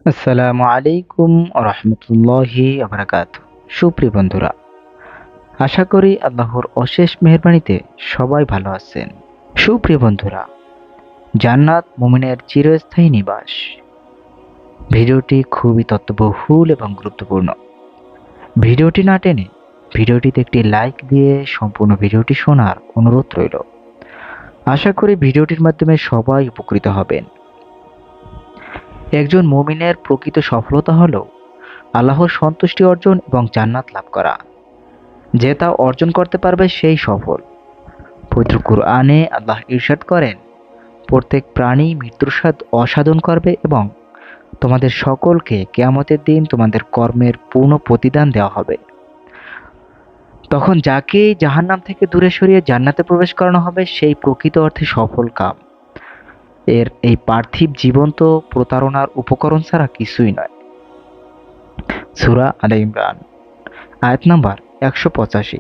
আসসালামু আলাইকুম রহমতুল্লাহি বারাকাতুহু। সুপ্রিয় বন্ধুরা, আশা করি আল্লাহর অশেষ মেহেরবানিতে সবাই ভালো আছেন। সুপ্রিয় বন্ধুরা, জান্নাত মুমিনের চিরস্থায়ী নিবাস। ভিডিওটি খুবই তথ্যবহুল এবং গুরুত্বপূর্ণ। ভিডিওটি না টেনে ভিডিওটিতে একটি লাইক দিয়ে সম্পূর্ণ ভিডিওটি শোনার অনুরোধ রইল। আশা করি ভিডিওটির মাধ্যমে সবাই উপকৃত হবেন। একজন মুমিনের প্রকৃত সফলতা হলো আল্লাহর সন্তুষ্টি অর্জন এবং জান্নাত লাভ করা। যে তা অর্জন করতে পারবে সেই সফল। পবিত্র কুরআনে আল্লাহ ইরশাদ করেন, প্রত্যেক প্রাণী মৃত্যুর স্বাদ অসাধন করবে এবং তোমাদের সকলকে কিয়ামতের দিন তোমাদের কর্মের পূর্ণ প্রতিদান দেওয়া হবে। তখন যাকে জাহান্নাম থেকে দূরে সরিয়ে জান্নাতে প্রবেশ করানো হবে সেই প্রকৃত অর্থে সফল কাম। এই পার্থিব জীবন তো প্রতারণার উপকরণ ছাড়া কিছুই নয়। সূরা আলে ইমরান, আয়াত নাম্বার 185।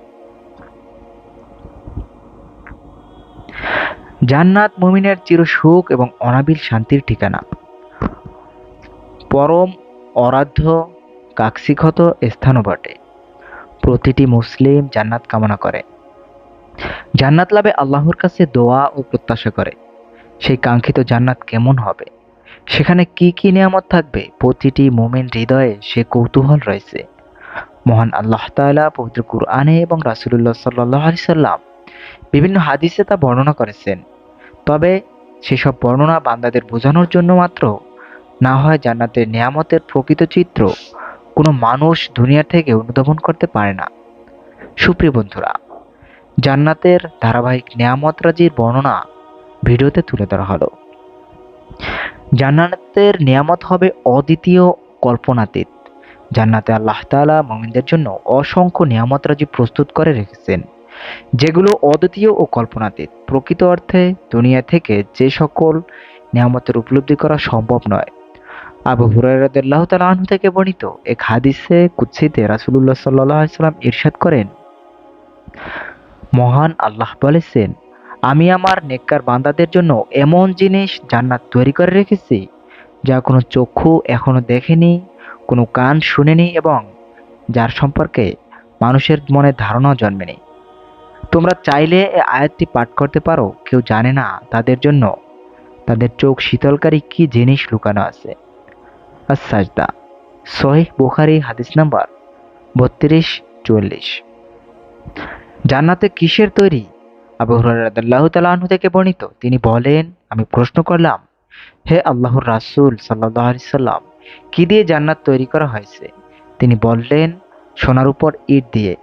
জান্নাত মুমিনের চিরসুখ এবং অনাবিল শান্তির ঠিকানা। পরম অরাধ্য কাঙ্ক্ষিত স্থানও বটে। প্রতিটি মুসলিম জান্নাত কামনা করে। জান্নাত লাভে আল্লাহর কাছে দোয়া ও প্রত্যাশা করে। সেই কাঙ্ক্ষিত জান্নাত কেমন হবে, সেখানে কি কি নিয়ামত থাকবে, প্রতিটি মুমিন হৃদয়ে সে কৌতূহল রয়েছে। মহান আল্লাহ তাআলা পবিত্র কুরআনে এবং রাসূলুল্লাহ সাল্লাল্লাহু আলাইহি সাল্লাম বিভিন্ন হাদিসে তা বর্ণনা করেছেন। তবে সেসব বর্ণনা বান্দাদের বোঝানোর জন্য মাত্র না হয় জান্নাতের নিয়ামতের প্রকৃত চিত্র কোনো মানুষ দুনিয়া থেকে অনুধাবন করতে পারে না। সুপ্রিয় বন্ধুরা, জান্নাতের ধারাবাহিক নিয়ামত রাজির বর্ণনা ভিডিওতে তুলে ধরা হলো। জান্নাতের নিয়ামত হবে অদ্বিতীয়, কল্পনাতীত। জান্নাতে আল্লাহ তাআলা মুমিনদের জন্য অসংখ্য নিয়ামত রাজি প্রস্তুত করে রেখেছেন, যেগুলো অদ্বিতীয় ও কল্পনাতীত। প্রকৃত অর্থে দুনিয়া থেকে যে সকল নিয়ামতের উপলব্ধি করা সম্ভব নয়। আবু হুরায়রা রাদিয়াল্লাহু তাআলা আনহু থেকে বর্ণিত এক হাদিসে কুদসিতে রাসূলুল্লাহ সাল্লাল্লাহু আলাইহি সাল্লাম ইরশাদ করেন, মহান আল্লাহ বলেছেন, আমি আমার নেককার বান্দাদের জন্য এমন জিনিস জান্নাত তৈরি করে রেখেছি যা কোনো চক্ষু এখনো দেখেনি, কোনো কান শুনেনি এবং যার সম্পর্কে মানুষের মনে ধারণাও জন্মেনি। তোমরা চাইলে এই আয়াতটি পাঠ করতে পারো। কেউ জানে না তাদের জন্য তাদের চোখ শীতলকারী কি জিনিস লুকানো আছে। আস-সাজদা, সহিহ বুখারী, হাদিস নাম্বার 3244। জান্নাতে কিসের তৈরি? আবু হুরায়রা রাদিয়াল্লাহু তাআলা আনহু থেকে বর্ণিত, তিনি বলেন, আমি প্রশ্ন করলাম, হে আল্লাহর রাসূল সাল্লাল্লাহু আলাইহি সাল্লাম, কি দিয়ে জান্নাত তৈরি করা হয়েছে? তিনি বললেন, সোনার উপর ইট দিয়ে।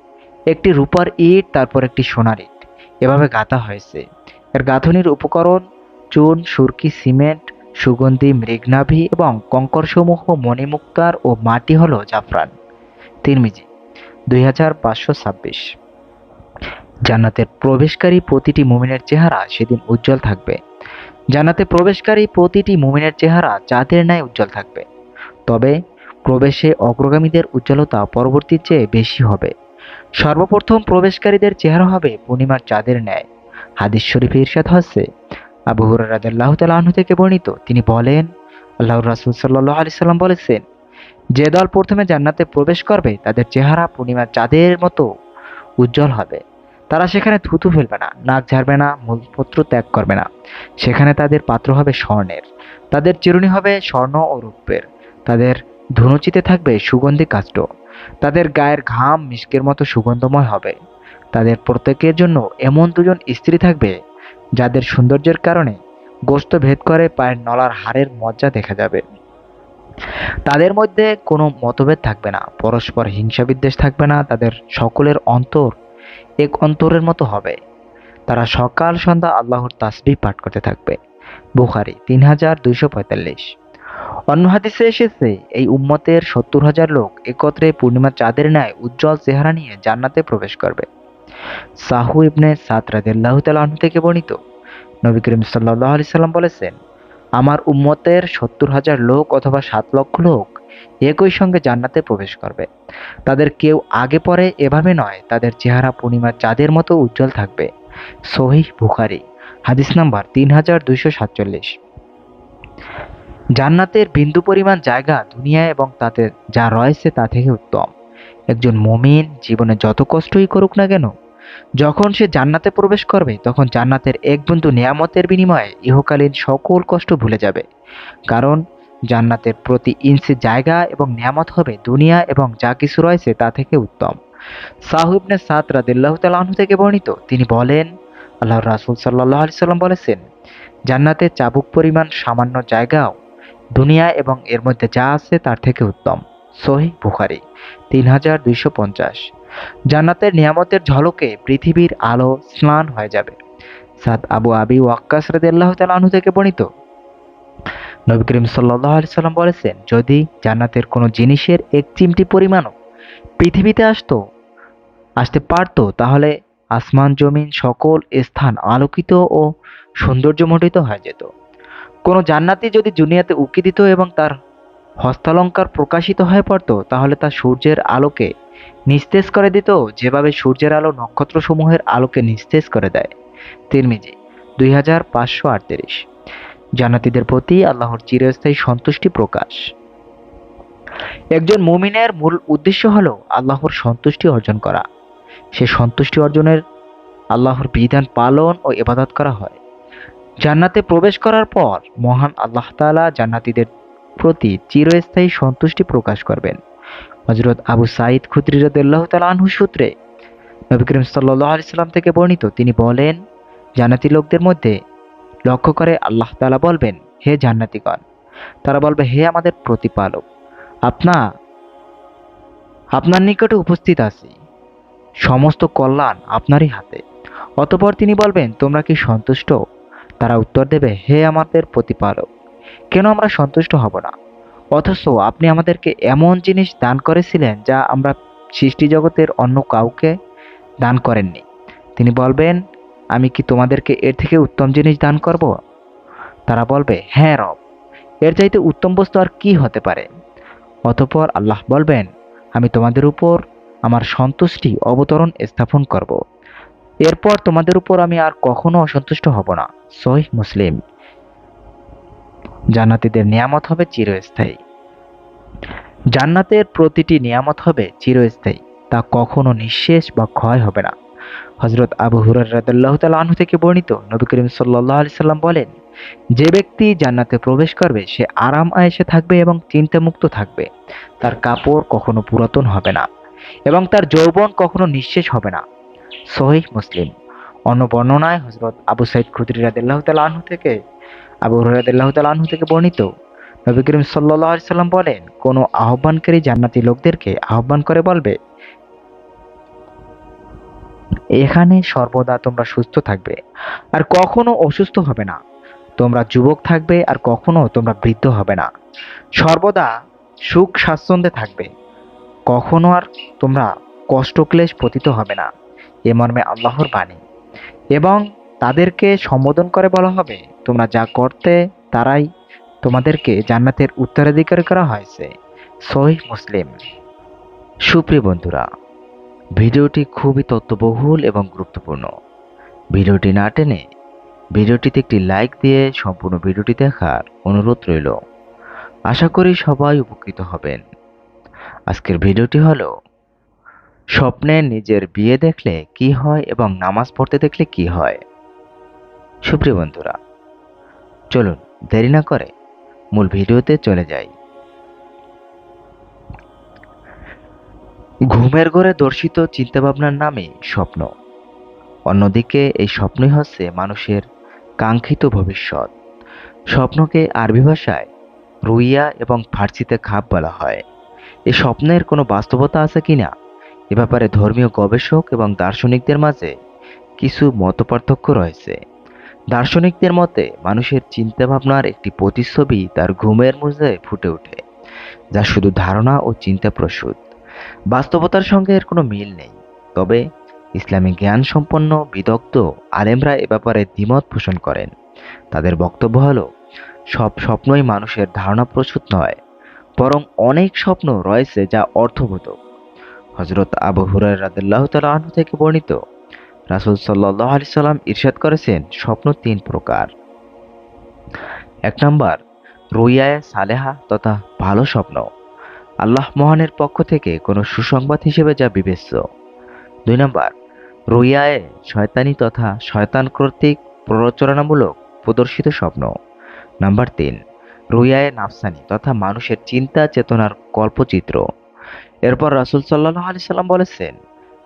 একটি রূপার ইট, তারপর একটি সোনার ইট, এভাবে গাঁথা হয়েছে। এর গাঁথনির উপকরণ চুন, সুরকি, সিমেন্ট, সুগন্ধি মৃগনাভি এবং কঙ্করসমূহ, মণিমুক্তার ও মাটি হলো জাফরান। তিরমিজি 2526। জান্নাতের প্রবেশকারী প্রতিটি মুমিনের চেহারা সেদিন উজ্জ্বল থাকবে। জান্নাতে প্রবেশকারী প্রতিটি মুমিনের চেহারা চাঁদের ন্যায় উজ্জ্বল থাকবে। তবে প্রবেশে অগ্রগামীদের উজ্জ্বলতা পরবর্তীর চেয়ে বেশি হবে। সর্বপ্রথম প্রবেশকারীদের চেহারা হবে পূর্ণিমার চাঁদের ন্যায়। হাদিস শরীফে ইরশাদ হচ্ছে, আবু হুরায়রা রাদিয়াল্লাহু তাআলা আনহু থেকে বর্ণিত, তিনি বলেন, আল্লাহর রাসূল সাল্লাল্লাহু আলাইহি সাল্লাম বলেছেন, যে দল প্রথমে জান্নাতে প্রবেশ করবে তাদের চেহারা পূর্ণিমার চাঁদের মতো উজ্জ্বল হবে। তারা সেখানে থুথু ফেলবে না, নাক ঝাড়বে না, মলমূত্র ত্যাগ করবে না। সেখানে তাদের পাত্র হবে স্বর্ণের, তাদের চিরুনি হবে স্বর্ণ ও রৌপ্যের, তাদের ধুনুচিতে থাকবে সুগন্ধি কাষ্ঠ, তাদের গায়ের ঘাম মিষ্কের মতো সুগন্ধময় হবে। তাদের প্রত্যেকের জন্য এমন দুজন স্ত্রী থাকবে যাদের সৌন্দর্যের কারণে গোশত ভেদ করে পায়ের নলার হাড়ের মজ্জা দেখা যাবে। তাদের মধ্যে কোনো মতভেদ থাকবে না, পরস্পর হিংসা বিদ্বেষ থাকবে না। তাদের সকলের অন্তর এক অন্তরের মতো হবে। তারা সকাল সন্ধ্যা আল্লাহর তাসবিহ পাঠ করতে থাকবে। বুখারী 3245। অন্য হাদিসে এসেছে, এই উম্মতের 70,000 লোক একত্রে পূর্ণিমার চাঁদের ন্যায় উজ্জ্বল চেহারা নিয়ে জান্নাতে প্রবেশ করবে। সাহু ইবনে সাদ রাদিয়াল্লাহু তাআলা আনহু থেকে বর্ণিত, নবী করিম সাল্লাল্লাহু আলাইহি সাল্লাম বলেছেন, আমার উম্মতের 70,000 লোক অথবা 7 লক্ষ লোক একই সঙ্গে জান্নাতে প্রবেশ করবে। তাদের কেউ আগে পরে এভাবে নয়, তাদের চেহারা পূর্ণিমার চাঁদের মতো উজ্জ্বল থাকবে। সহিহ বুখারী, হাদিস নাম্বার 3247। জান্নাতের বিন্দু পরিমাণ জায়গা দুনিয়ায় এবং তাতে যা রয়েছে তা থেকে উত্তম। একজন মুমিন জীবনে যত কষ্টই করুক না কেন, যখন সে জান্নাতে প্রবেশ করবে তখন জান্নাতের এক বিন্দু নেয়ামতের বিনিময়ে ইহকালীন সকল কষ্ট ভুলে যাবে। কারণ জান্নাতের প্রতি ইঞ্চি জায়গা এবং নেয়ামত হবে দুনিয়া এবং যা কিছু রয়েছে তা থেকে উত্তম। সাহু ইবনে সাদ রাদিয়াল্লাহু তাআলা আনহু থেকে বর্ণিত, তিনি বলেন, আল্লাহর রাসূল সাল্লাল্লাহু আলাইহি সাল্লাম বলেছেন, জান্নাতে চাবুক পরিমাণ সামান্য জায়গাও দুনিয়া এবং এর মধ্যে যা আছে তার থেকে উত্তম। সহিহ বুখারী 3250। জান্নাতের নিয়ামতের ঝলকে পৃথিবীর আলো স্নান হয়ে যাবে। সাদ আবু আবি ওয়াক্কাস রাদিয়াল্লাহু তাআলা আনহু থেকে বর্ণিত, নবী করিম সাল্লাল্লাহু আলাইহি সাল্লাম বলেছেন, যদি জান্নাতের কোনো জিনিসের এক চিমটি পরিমাণও পৃথিবীতে আসতে পারতো তাহলে আসমান জমিন সকল স্থান আলোকিত ও সৌন্দর্যমণ্ডিত হয়ে যেত। কোনো জান্নাতি যদি দুনিয়াতে উকি দিত এবং তার হস্তালঙ্কার প্রকাশিত হয়ে পড়তো তাহলে তা সূর্যের আলোকে নিস্তেজ করে দিত, যেভাবে সূর্যের আলো নক্ষত্রসমূহের আলোকে নিস্তেজ করে দেয়। তিরমিজি 2538। জান্নাতীদের প্রতি আল্লাহর চিরস্থায়ী সন্তুষ্টি প্রকাশ। একজন মুমিনের মূল উদ্দেশ্য হলো আল্লাহর সন্তুষ্টি অর্জন করা। সে সন্তুষ্টি অর্জনের আল্লাহর বিধান পালন ও ইবাদত করা হয়। জান্নাতে প্রবেশ করার পর মহান আল্লাহ তাআলা জান্নাতীদের প্রতি চিরস্থায়ী সন্তুষ্টি প্রকাশ করবেন। হযরত আবু সাঈদ খুদরি রাদিয়াল্লাহু তাআলা আনহু সূত্রে নবী করিম সাল্লাল্লাহু আলাইহি সাল্লাম থেকে বর্ণিত, তিনি বলেন, জান্নাতি লোকদের মধ্যে লক্ষ্য করে আল্লাহ তাআলা বলবেন, হে জান্নাতীগণ। তারা বলবে, হে আমাদের প্রতিপালক, আপনা আপনার নিকটে উপস্থিত আছি, সমস্ত কল্যাণ আপনারই হাতে। অতঃপর তিনি বলবেন, তোমরা কি সন্তুষ্ট? তারা উত্তর দেবে, হে আমাদের প্রতিপালক, কেন আমরা সন্তুষ্ট হব না? অথচ আপনি আমাদেরকে এমন জিনিস দান করেছিলেন যা আমরা সৃষ্টি জগতের অন্য কাউকে দান করেননি। তিনি বলবেন, আমি কি তোমাদেরকে এর থেকে উত্তম জিনিস দান করব? তারা বলবে, হ্যাঁ রব, এর চাইতে উত্তম বস্তু আর কি হতে পারে? অতঃপর আল্লাহ বলবেন, আমি তোমাদের উপর আমার সন্তুষ্টি অবতরণ স্থাপন করব। এরপর তোমাদের উপর আমি আর কখনো অসন্তুষ্ট হব না। সহিহ মুসলিম। জান্নাতীদের নিয়ামত হবে চিরস্থায়ী। জান্নাতের প্রতিটি নিয়ামত হবে চিরস্থায়ী, তা কখনো নিঃশেষ বা ক্ষয় হবে না। হযরত আবু হুরায়রা রাদিয়াল্লাহু তাআলা আনহু থেকে বর্ণিত, নবী করিম সাল্লাল্লাহু আলাইহি সাল্লাম বলেন, যে ব্যক্তি জান্নাতে প্রবেশ করবে সে আরাম আয়েশে থাকবে এবং চিন্তামুক্ত থাকবে। তার কাপড় কখনো পুরাতন হবে না এবং তার যৌবন কখনো নিঃশেষ হবে না। সহিহ মুসলিম। অন্য বর্ণনায় হযরত আবু সাঈদ খুদরি রাদিয়াল্লাহু তাআলা আনহু থেকে আবু হুরায়রা রাদিয়াল্লাহু তাআলা আনহু থেকে বর্ণিত, নবী করিম সাল্লাল্লাহু আলাইহি সাল্লাম বলেন, কোনো আহ্বানকারী জান্নাতি লোকদেরকে আহ্বান করে বলবে, এখানে সর্বদা তোমরা সুস্থ থাকবে আর কখনো অসুস্থ হবে না। তোমরা যুবক থাকবে আর কখনো তোমরা বৃদ্ধ হবে না। সর্বদা সুখ স্বাচ্ছন্দ্যে থাকবে, কখনো আর তোমরা কষ্ট ক্লেশ পতিত হবে না। এ মর্মে আল্লাহর বাণী। এবং তাদেরকে সম্বোধন করে বলা হবে, তোমরা যা করতে তারাই তোমাদেরকে জান্নাতের উত্তরাধিকারী করা হয়েছে। সহিহ মুসলিম। সুপ্রিয় বন্ধুরা, ভিডিওটি খুবই তথ্যবহুল এবং গুরুত্বপূর্ণ। ভিডিওটি না টেনে ভিডিওটিতে একটি লাইক দিয়ে সম্পূর্ণ ভিডিওটি দেখার অনুরোধ রইল। আশা করি সবাই উপকৃত হবেন। আজকের ভিডিওটি হলো, স্বপ্নে নিজের বিয়ে দেখলে কি হয় এবং নামাজ পড়তে দেখলে কি হয়। সুপ্রিয় বন্ধুরা, চলুন দেরি না করে মূল ভিডিওতে চলে যাই। ঘুমের ঘরে দর্শিত চিন্তাভাবনার নামে স্বপ্ন। অন্যদিকে এই স্বপ্নই হচ্ছে মানুষের কাঙ্ক্ষিত ভবিষ্যৎ। স্বপ্নকে আরবি ভাষায় রুইয়া এবং ফার্সিতে খাব বলা হয়। এই স্বপ্নের কোনো বাস্তবতা আছে কিনা এ ব্যাপারে ধর্মীয় গবেষক এবং দার্শনিকদের মাঝে কিছু মতপার্থক্য রয়েছে। দার্শনিকদের মতে মানুষের চিন্তাভাবনার একটি প্রতিচ্ছবি তার ঘুমের মধ্যে ফুটে ওঠে, যা শুধু ধারণা ও চিন্তা প্রসূত। বাস্তবতার সঙ্গে এর কোনো মিল নেই। তবে ইসলামী জ্ঞান সম্পন্ন বিদগ্ধ আলেমরা এ ব্যাপারে দ্বিমত পোষণ করেন। তাদের বক্তব্য হলো, সব স্বপ্নই মানুষের ধারণা প্রসূত নয়, বরং অনেক স্বপ্ন রয়েছে যা অর্থবোধক। হযরত আবু হুরায়রা রাদিয়াল্লাহু তাআলা আনহু থেকে বর্ণিত, রাসূল সাল্লাল্লাহু আলাইহি সাল্লাম ইরশাদ করেছেন, স্বপ্ন তিন প্রকার। এক নাম্বার, রুইয়ায়ে সালেহা তথা ভালো স্বপ্ন আল্লাহ মহানের পক্ষ থেকে কোনো সুসংবাদ হিসেবে যা বিবেচ্য। 2 নম্বর, রুইয়ায়ে শয়তানি তথা শয়তান কর্তৃক প্ররোচনামূলক প্রদর্শিত স্বপ্ন। নাম্বার 3, রুইয়ায়ে নাফসানি তথা মানুষের চিন্তা চেতনার কল্পচিত্র। এরপর রাসূল সাল্লাল্লাহু আলাইহি সাল্লাম বলেছেন,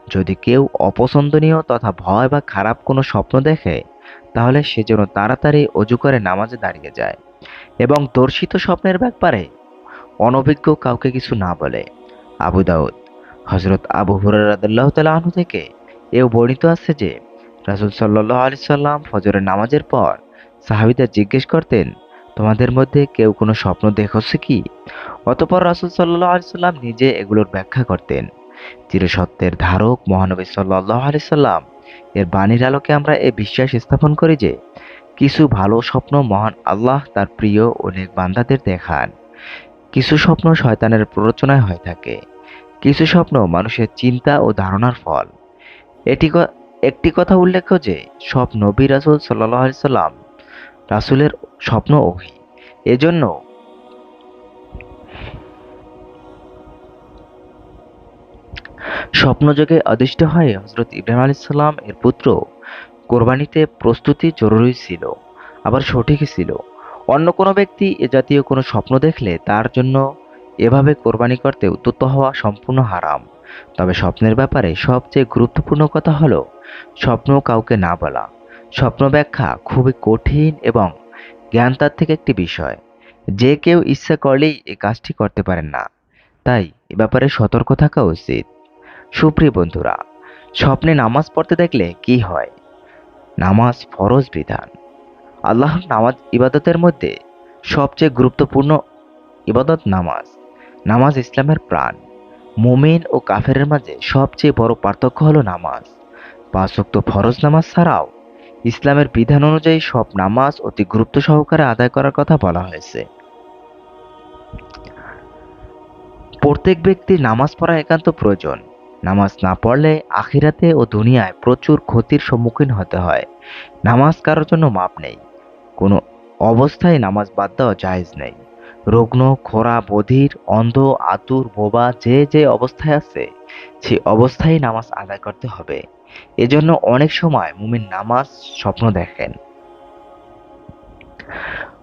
যদি কেউ অপছন্দনীয় তথা ভয় বা খারাপ কোনো স্বপ্ন দেখে তাহলে সে যেন তাড়াতাড়ি অজু করে নামাজে দাঁড়িয়ে যায় এবং দর্শিত স্বপ্নের ব্যাপারে অনভিজ্ঞ কাউকে কিছু না বলে। আবু দাউদ। হযরত আবু হুরায়রা রাদিয়াল্লাহু তাআলা আনহু থেকে এও বর্ণিত আছে যে রাসূল সাল্লাল্লাহু আলাইহি সাল্লাম ফজরের নামাজের পর সাহাবীদের জিজ্ঞেস করতেন, তোমাদের মধ্যে কেউ কোনো স্বপ্ন দেখেছে কি? অতঃপর রাসূল সাল্লাল্লাহু আলাইহি সাল্লাম নিজে এগুলোর ব্যাখ্যা করতেন। চিরসত্যের ধারক মহানবী সাল্লাল্লাহু আলাইহি সাল্লাম এর বাণীর আলোকে আমরা এ বিশ্বাস স্থাপন করি যে কিছু ভালো স্বপ্ন মহান আল্লাহ তার প্রিয় ও নেক বান্দাদের দেখান। কিছু স্বপ্ন শয়তানের প্ররোচনায় হয়ে থাকে। কিছু স্বপ্ন মানুষের চিন্তা ও ধারণার ফল। একটি কথা উল্লেখ্য যে সব নবী রাসূল সাল্লাল্লাহু আলাইহি সাল্লাম রাসূলের স্বপ্ন ওহী। এজন্য স্বপ্নযোগে অদিষ্ট হয়ে হযরত ইব্রাহিম আলাইহিস সালাম এর পুত্র কোরবানিতে প্রস্তুতি জরুরি ছিল, আবার সঠিকই ছিল। অন্য কোনো ব্যক্তি এ জাতীয় কোনো স্বপ্ন দেখলে তার জন্য এভাবে কোরবানি করতে উদ্যত হওয়া সম্পূর্ণ হারাম। তবে স্বপ্নের ব্যাপারে সবচেয়ে গুরুত্বপূর্ণ কথা হলো স্বপ্ন কাউকে না বলা। স্বপ্ন ব্যাখ্যা খুবই কঠিন এবং জ্ঞানতাত্ত্বিক একটি বিষয়। যে কেউ ইচ্ছা করলেই এই কাজটি করতে পারেন না, তাই এ ব্যাপারে সতর্ক থাকা উচিত। সুপ্রিয় বন্ধুরা, স্বপ্নে নামাজ পড়তে দেখলে কি হয়? নামাজ ফরজ বিধান। আল্লাহর নামাজ ইবাদতের মধ্যে সবচেয়ে গুরুত্বপূর্ণ ইবাদত নামাজ। নামাজ ইসলামের প্রাণ। মুমিন ও কাফেরের মাঝে সবচেয়ে বড় পার্থক্য হলো নামাজ। 5 ওয়াক্ত ফরজ নামাজ ছাড়াও ইসলামের বিধান অনুযায়ী সব নামাজ অতি গুরুত্ব সহকারে আদায় করার কথা বলা হয়েছে। প্রত্যেক ব্যক্তির নামাজ পড়া একান্ত প্রয়োজন। নামাজ না পড়লে আখিরাতে ও দুনিয়ায় প্রচুর ক্ষতির সম্মুখীন হতে হয়। নামাজ কারোর জন্য মাপ নেই। কোনো অবস্থায় নামাজ বাদ দেওয়া জায়েজ নেই। রুগ্ন, খোঁড়া, বধির, অন্ধ, আতুর, বোবা যে যে অবস্থায় আছে সে অবস্থায় নামাজ আদায় করতে হবে। এজন্য অনেক সময় মুমিন নামাজ স্বপ্ন দেখেন।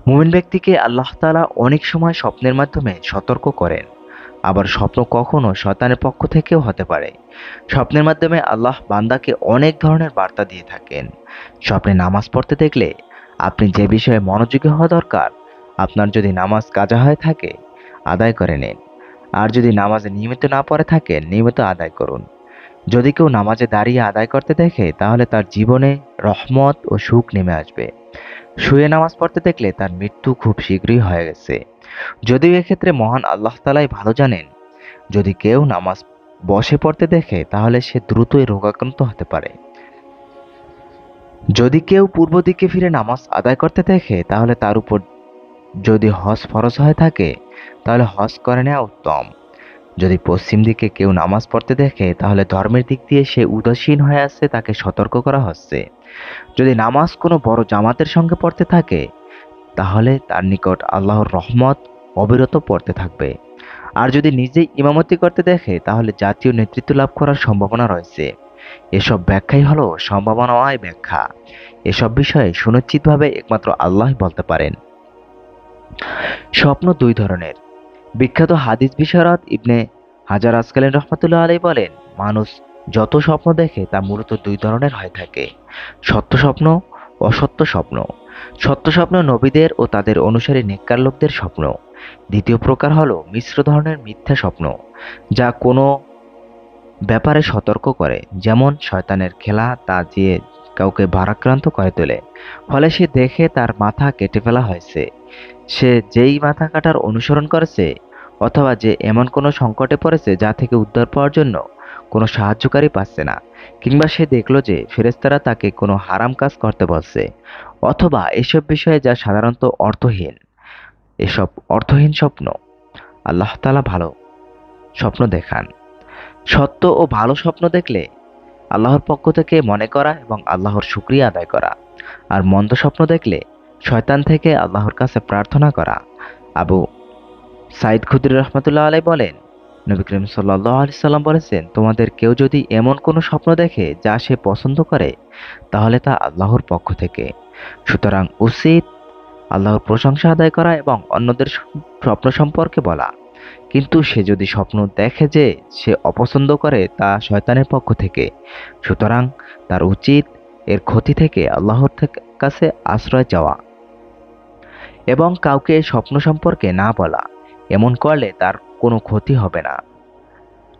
মুমিন ব্যক্তিকে আল্লাহ তাআলা অনেক সময় স্বপ্নের মাধ্যমে সতর্ক করেন। আবার স্বপ্ন কখনো শয়তানের পক্ষ থেকেও হতে পারে। স্বপ্নের মাধ্যমে আল্লাহ বান্দাকে অনেক ধরনের বার্তা দিয়ে থাকেন। স্বপ্নে নামাজ পড়তে দেখলে আপনি যে বিষয়ে মনোযোগী হওয়া দরকার, আপনার যদি নামাজ কাজা হয়ে থাকে আদায় করে নিন। আর যদি নামাজে নিয়মিত না পড়ে থাকেন নিয়মিত আদায় করুন। যদি কেউ নামাজে দাঁড়িয়ে আদায় করতে দেখে তাহলে তার জীবনে রহমত ও সুখ নেমে আসবে। শুয়ে নামাজ পড়তে দেখলে তার মৃত্যু খুব শীঘ্রই হয়ে গেছে। যদিও এক্ষেত্রে মহান আল্লাহ তাআলাই ভালো জানেন। যদি কেউ নামাজ বসে পড়তে দেখে তাহলে সে দ্রুতই রোগাক্রান্ত হতে পারে। যদি কেউ পূর্ব দিকে ফিরে নামাজ আদায় করতে দেখে তাহলে তার উপর যদি হজ ফরজ হয়ে থাকে তাহলে হজ করে নেওয়া উত্তম। যদি পশ্চিম দিকে কেউ নামাজ পড়তে দেখে তাহলে ধর্মের দিক দিয়ে সে উদাসীন হয়ে আছে, তাকে সতর্ক করা হচ্ছে। যদি নামাজ কোনো বড় জামাতের সঙ্গে পড়তে থাকে তাহলে তার নিকট আল্লাহর রহমত অবিরত পড়তে থাকবে। আর যদি নিজেই ইমামতি করতে দেখে তাহলে জাতীয় নেতৃত্ব লাভ করার সম্ভাবনা রয়েছে। এসব ব্যাখ্যাই হলো সম্ভাবনাময় ব্যাখ্যা। এসব বিষয়ে সুনিশ্চিতভাবে একমাত্র আল্লাহই বলতে পারেন। স্বপ্ন 2 ধরনের। বিখ্যাত হাদিস বিশারদ ইবনে হাজার আসকালানী রহমাতুল্লাহ আলাইহি বলেন, মানুষ যত স্বপ্ন দেখে তা মূলত 2 ধরনের হয়ে থাকে: সত্য স্বপ্ন, অসত্য স্বপ্ন। সত্য স্বপ্ন নবীদের ও তাদের অনুসারী নেককার লোকদের স্বপ্ন। দ্বিতীয় প্রকার হলো মিশ্র ধরনের মিথ্যা স্বপ্ন, যা কোনো ব্যাপারে সতর্ক করে, যেমন শয়তানের খেলা, তা দিয়ে কাউকে ভারাক্রান্ত করে তোলে। ফলে সে দেখে তার মাথা কেটে ফেলা হয়েছে, সে যেই মাথা কাটার অনুসরণ করেছে, অথবা যে এমন কোনো সংকটে পড়েছে যা থেকে উদ্ধার পাওয়ার জন্য কোনো সাহায্যকারী পাচ্ছে না, কিংবা সে দেখলো যে ফেরেশতারা তাকে কোনো হারাম কাজ করতে বলছে, অথবা এসব বিষয়ে যা সাধারণত অর্থহীন। এসব অর্থহীন স্বপ্ন আল্লাহ তাআলা ভালো স্বপ্ন দেখান। সত্য ও ভালো স্বপ্ন দেখলে আল্লাহর পক্ষ থেকে মনে করা এবং আল্লাহর শুকরিয়া আদায় করা। আর মন্দ স্বপ্ন দেখলে শয়তান থেকে আল্লাহর কাছে প্রার্থনা করা। আবু সাইদ খুদরি রহমতুল্লাহ আলাই বলেন, নবী করিম সাল্লাল্লাহু আলাইহি সাল্লাম বলেছেন, তোমাদের কেউ যদি এমন কোনো স্বপ্ন দেখে যা সে পছন্দ করে, তাহলে তা আল্লাহর পক্ষ থেকে। সুতরাং উচিত আল্লাহর প্রশংসা আদায় করা এবং অন্যদের স্বপ্ন সম্পর্কে বলা। কিন্তু সে যদি স্বপ্ন দেখে যে সে অপছন্দ করে, তা শয়তানের পক্ষ থেকে। সুতরাং তার উচিত এর ক্ষতি থেকে আল্লাহর কাছে আশ্রয় চাওয়া এবং কাউকে স্বপ্ন সম্পর্কে না বলা। এমন করলে তার কোনো ক্ষতি হবে না।